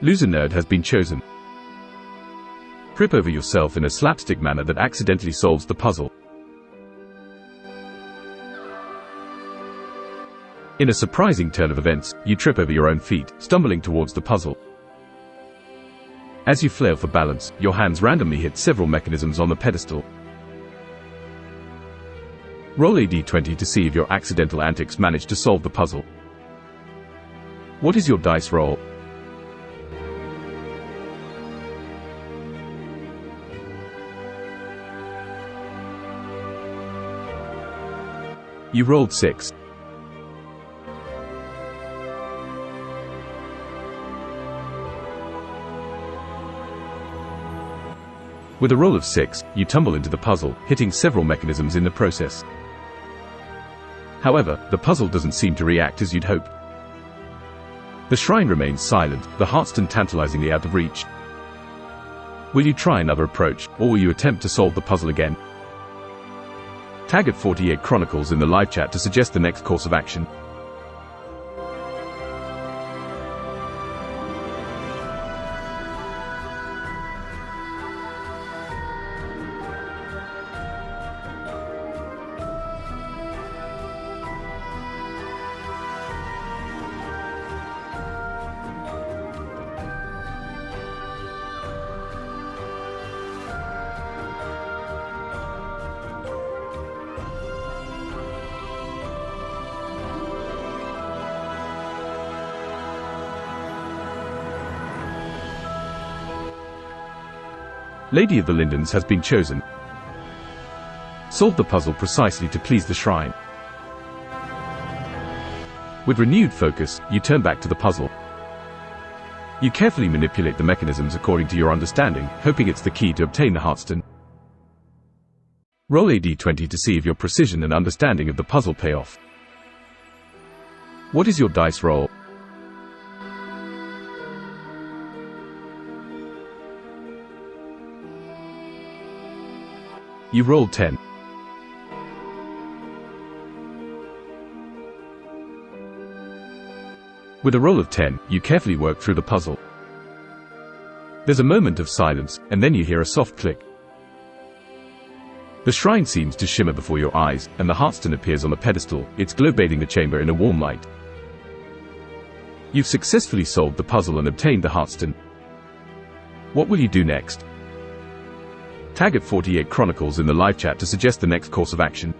Loser Nerd has been chosen. Trip over yourself in a slapstick manner that accidentally solves the puzzle. In a surprising turn of events, you trip over your own feet, stumbling towards the puzzle. As you flail for balance, your hands randomly hit several mechanisms on the pedestal. Roll a d20 to see if your accidental antics manage to solve the puzzle. What is your dice roll? You rolled 6. With a roll of 6, you tumble into the puzzle, hitting several mechanisms in the process. However, the puzzle doesn't seem to react as you'd hoped. The shrine remains silent, the heartstone tantalizingly out of reach. Will you try another approach, or will you attempt to solve the puzzle again? Tag at 48 Chronicles in the live chat to suggest the next course of action. Lady of the Lindens has been chosen. Solve the puzzle precisely to please the shrine. With renewed focus, you turn back to the puzzle. You carefully manipulate the mechanisms according to your understanding, hoping it's the key to obtain the heartstone. Roll a d20 to see if your precision and understanding of the puzzle pay off. What is your dice roll? You rolled 10. With a roll of 10, you carefully work through the puzzle. There's a moment of silence, and then you hear a soft click. The shrine seems to shimmer before your eyes, and the heartstone appears on the pedestal, its glow bathing the chamber in a warm light. You've successfully solved the puzzle and obtained the heartstone. What will you do next? Tag at 48 Chronicles in the live chat to suggest the next course of action.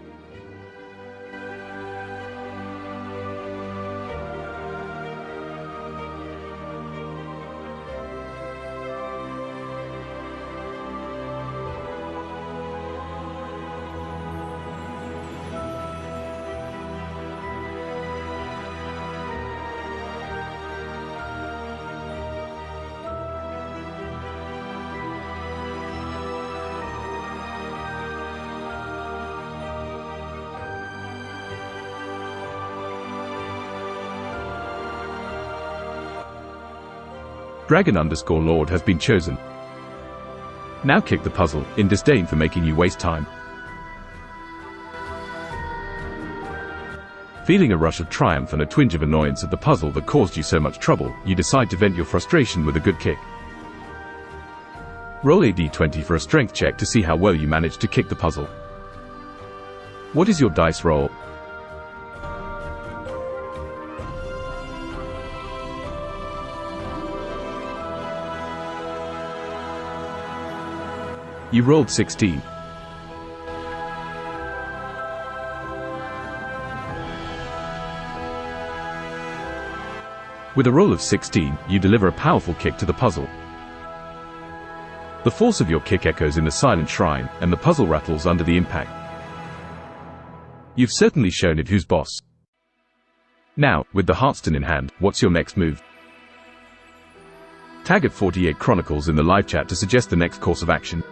Dragon_Lord has been chosen. Now kick the puzzle, in disdain for making you waste time. Feeling a rush of triumph and a twinge of annoyance at the puzzle that caused you so much trouble, you decide to vent your frustration with a good kick. Roll a d20 for a strength check to see how well you manage to kick the puzzle. What is your dice roll? You rolled 16. With a roll of 16, you deliver a powerful kick to the puzzle. The force of your kick echoes in the silent shrine, and the puzzle rattles under the impact. You've certainly shown it who's boss. Now, with the Hearthstone in hand, what's your next move? Tag at 48 Chronicles in the live chat to suggest the next course of action.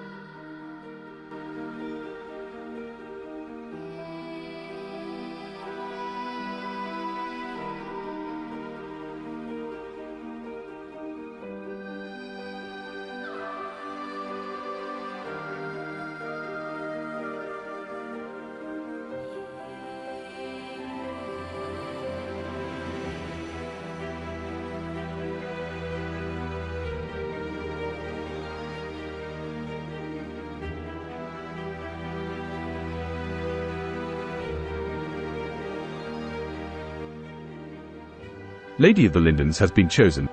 Lady of the Lindens has been chosen.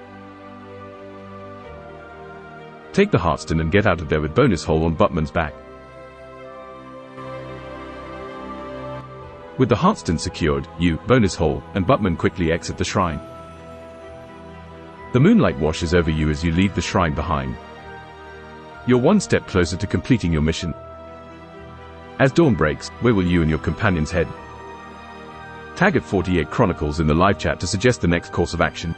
Take the Hearthstone and get out of there with bonus hole on Buttman's back. With the Hearthstone secured, you, bonus hole, and Buttman quickly exit the shrine. The moonlight washes over you as you leave the shrine behind. You're one step closer to completing your mission. As dawn breaks, where will you and your companions head? Tag at 48 Chronicles in the live chat to suggest the next course of action.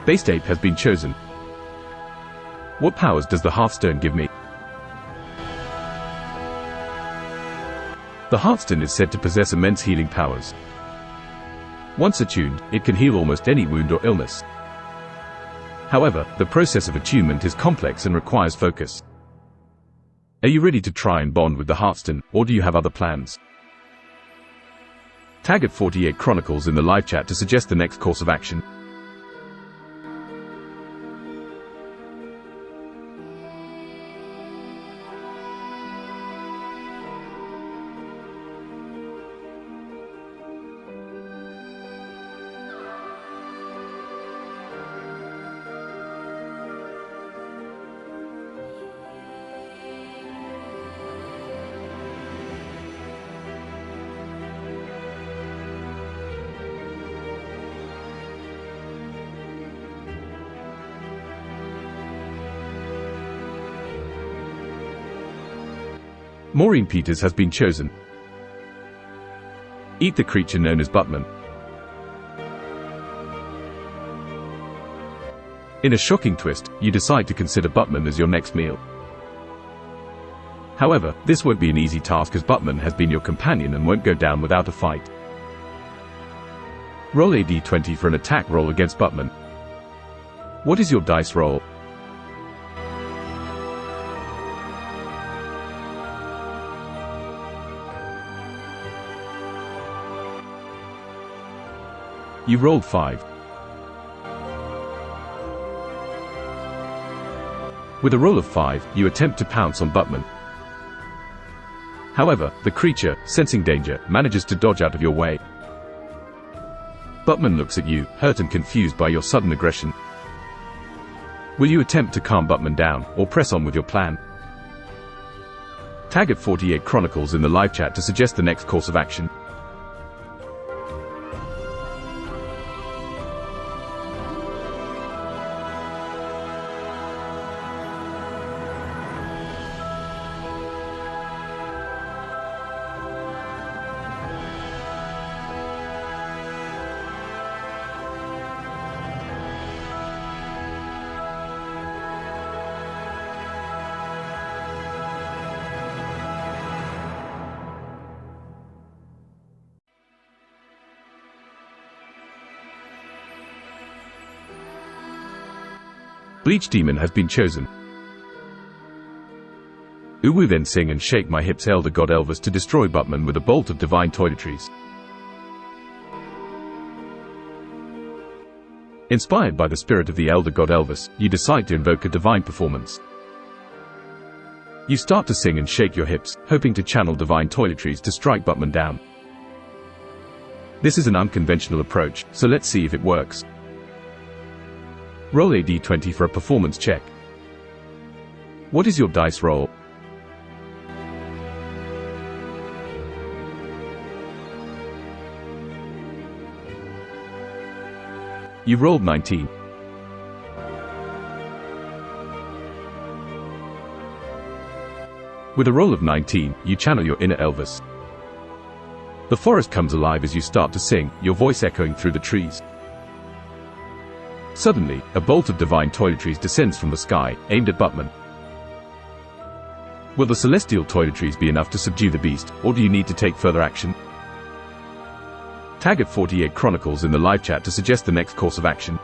Base Ape has been chosen. What powers does the Hearthstone give me? The Hearthstone is said to possess immense healing powers. Once attuned, it can heal almost any wound or illness. However, the process of attunement is complex and requires focus. Are you ready to try and bond with the Hearthstone, or do you have other plans? Tag at 48 Chronicles in the live chat to suggest the next course of action. Maureen Peters has been chosen. Eat the creature known as Buttman. In a shocking twist, you decide to consider Buttman as your next meal. However, this won't be an easy task as Buttman has been your companion and won't go down without a fight. Roll a d20 for an attack roll against Buttman. What is your dice roll? You rolled 5. With a roll of 5, you attempt to pounce on Buttman. However, the creature, sensing danger, manages to dodge out of your way. Buttman looks at you, hurt and confused by your sudden aggression. Will you attempt to calm Buttman down, or press on with your plan? Tag at 48 Chronicles in the live chat to suggest the next course of action. Bleach Demon has been chosen. Uwu then sing and shake my hips Elder God Elvis to destroy Buttman with a bolt of divine toiletries. Inspired by the spirit of the Elder God Elvis, you decide to invoke a divine performance. You start to sing and shake your hips, hoping to channel divine toiletries to strike Buttman down. This is an unconventional approach, so let's see if it works. Roll a d20 for a performance check. What is your dice roll? You rolled 19. With a roll of 19, you channel your inner Elvis. The forest comes alive as you start to sing, your voice echoing through the trees. Suddenly, a bolt of divine toiletries descends from the sky, aimed at Buttman. Will the celestial toiletries be enough to subdue the beast, or do you need to take further action? Tag at 48 Chronicles in the live chat to suggest the next course of action.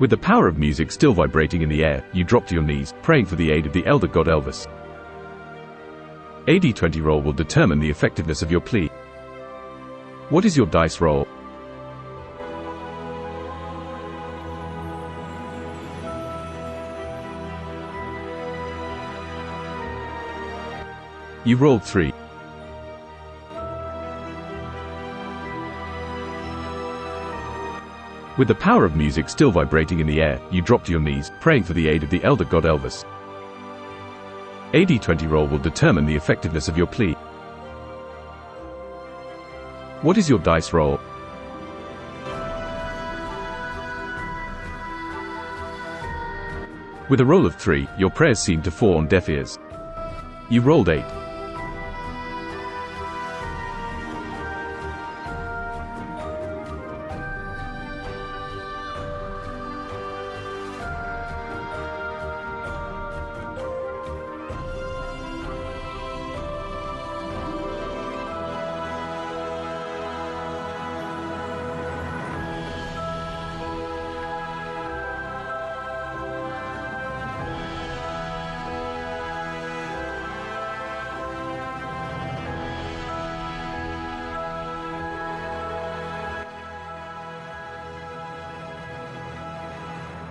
With the power of music still vibrating in the air, you drop to your knees, praying for the aid of the Elder God Elvis. A d20 roll will determine the effectiveness of your plea. What is your dice roll? You rolled 3. With the power of music still vibrating in the air, you drop to your knees, praying for the aid of the Elder God Elvis. A d20 roll will determine the effectiveness of your plea. What is your dice roll? With a roll of 3, your prayers seem to fall on deaf ears. You rolled 8.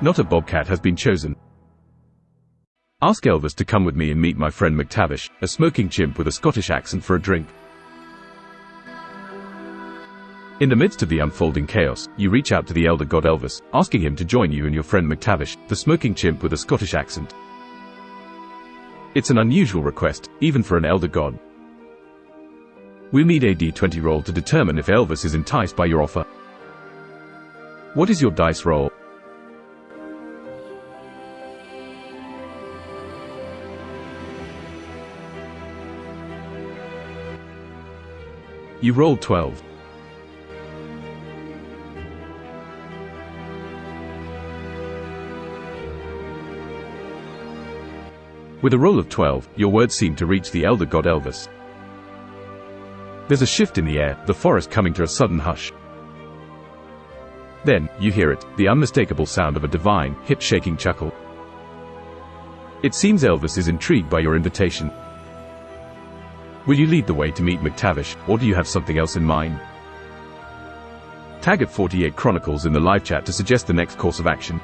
Not a bobcat has been chosen. Ask Elvis to come with me and meet my friend McTavish, a smoking chimp with a Scottish accent, for a drink. In the midst of the unfolding chaos, you reach out to the Elder God Elvis, asking him to join you and your friend McTavish, the smoking chimp with a Scottish accent. It's an unusual request, even for an Elder God. We'll need a d20 roll to determine if Elvis is enticed by your offer. What is your dice roll? You rolled 12. With a roll of 12, your words seem to reach the elder god Elvis. There's a shift in the air, the forest coming to a sudden hush. Then, you hear it, the unmistakable sound of a divine, hip-shaking chuckle. It seems Elvis is intrigued by your invitation. Will you lead the way to meet McTavish, or do you have something else in mind? Tag at 48 Chronicles in the live chat to suggest the next course of action.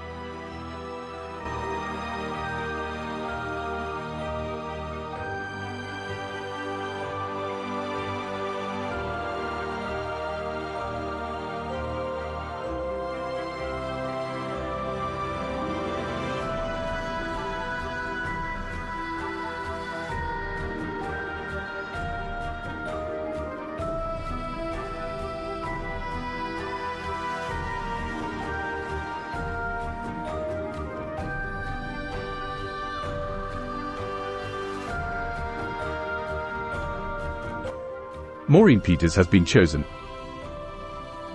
Maureen Peters has been chosen.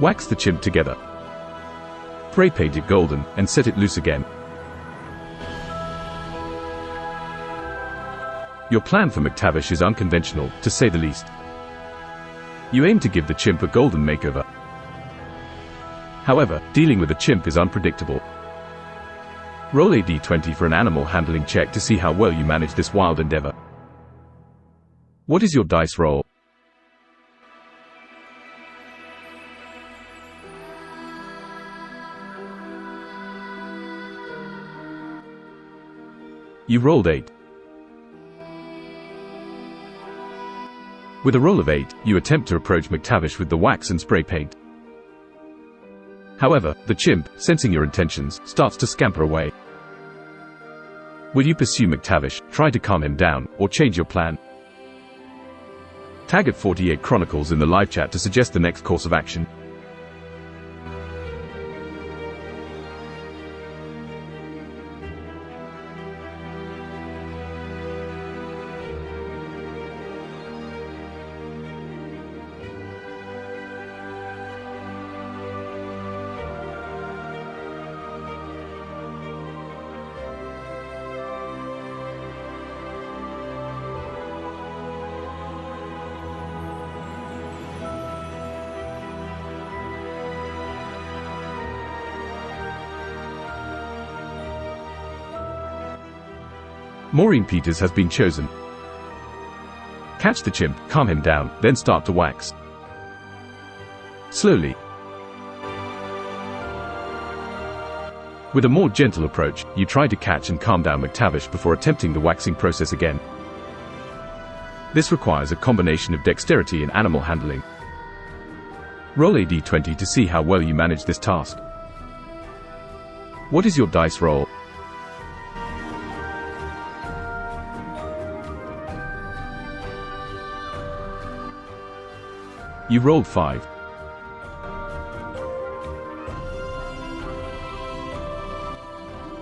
Wax the chimp together. Spray paint it golden, and set it loose again. Your plan for McTavish is unconventional, to say the least. You aim to give the chimp a golden makeover. However, dealing with a chimp is unpredictable. Roll a d20 for an animal handling check to see how well you manage this wild endeavor. What is your dice roll? You rolled 8. With a roll of 8, you attempt to approach McTavish with the wax and spray paint. However, the chimp, sensing your intentions, starts to scamper away. Will you pursue McTavish, try to calm him down, or change your plan? Tag at 48 Chronicles in the live chat to suggest the next course of action. Maureen Peters has been chosen. Catch the chimp, calm him down, then start to wax. Slowly. With a more gentle approach, you try to catch and calm down McTavish before attempting the waxing process again. This requires a combination of dexterity and animal handling. Roll a d20 to see how well you manage this task. What is your dice roll? You rolled 5.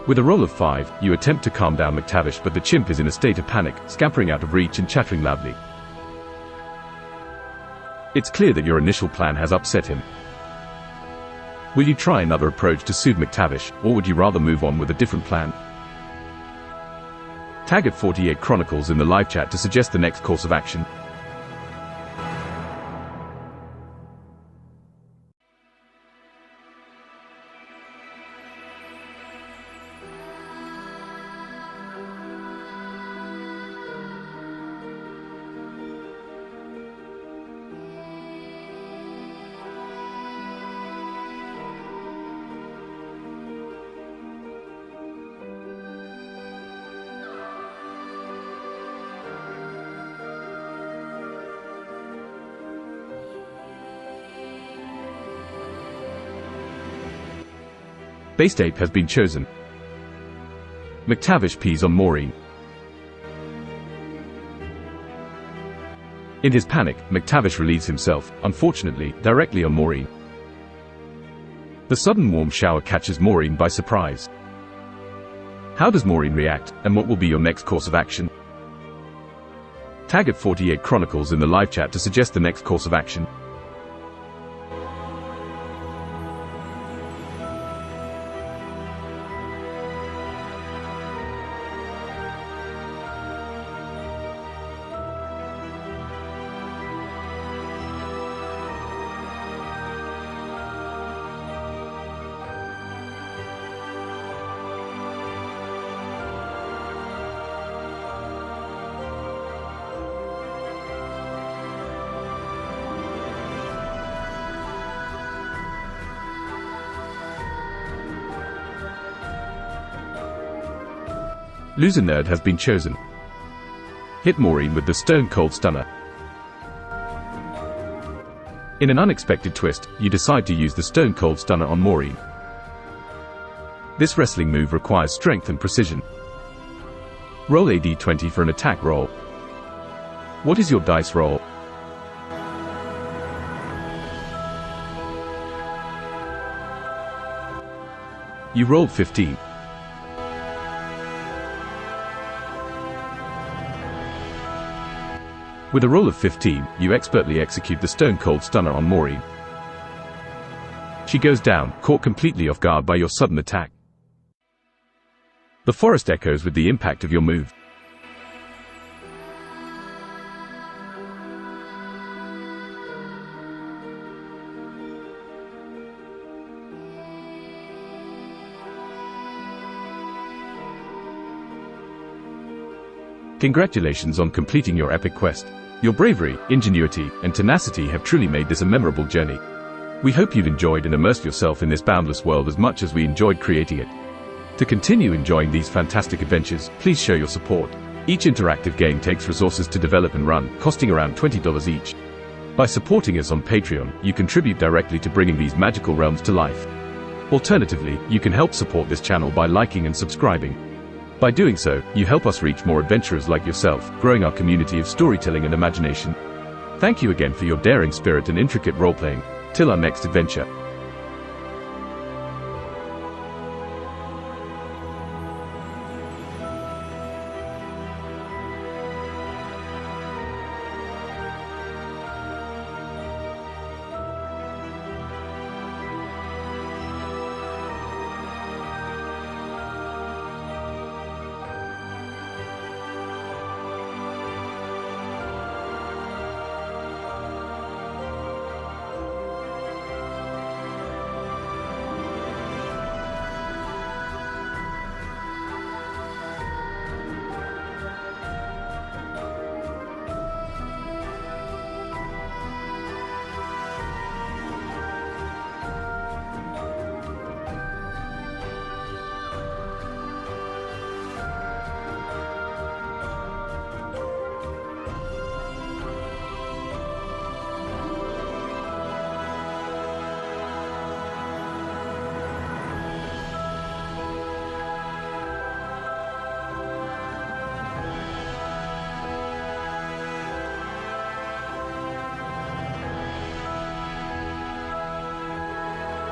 With a roll of 5, you attempt to calm down McTavish, but the chimp is in a state of panic, scampering out of reach and chattering loudly. It's clear that your initial plan has upset him. Will you try another approach to soothe McTavish, or would you rather move on with a different plan? Tag at 48 Chronicles in the live chat to suggest the next course of action. Based ape has been chosen. McTavish pees on Maureen. In his panic, McTavish relieves himself, unfortunately, directly on Maureen. The sudden warm shower catches Maureen by surprise. How does Maureen react, and what will be your next course of action? Tag at 48 Chronicles in the live chat to suggest the next course of action. Loser Nerd has been chosen. Hit Maureen with the Stone Cold Stunner. In an unexpected twist, you decide to use the Stone Cold Stunner on Maureen. This wrestling move requires strength and precision. Roll a d20 for an attack roll. What is your dice roll? You rolled 15. With a roll of 15, you expertly execute the Stone Cold Stunner on Maureen. She goes down, caught completely off guard by your sudden attack. The forest echoes with the impact of your move. Congratulations on completing your epic quest. Your bravery, ingenuity, and tenacity have truly made this a memorable journey. We hope you've enjoyed and immersed yourself in this boundless world as much as we enjoyed creating it. To continue enjoying these fantastic adventures, please show your support. Each interactive game takes resources to develop and run, costing around $20 each. By supporting us on Patreon, you contribute directly to bringing these magical realms to life. Alternatively, you can help support this channel by liking and subscribing. By doing so, you help us reach more adventurers like yourself, growing our community of storytelling and imagination. Thank you again for your daring spirit and intricate role-playing. Till our next adventure.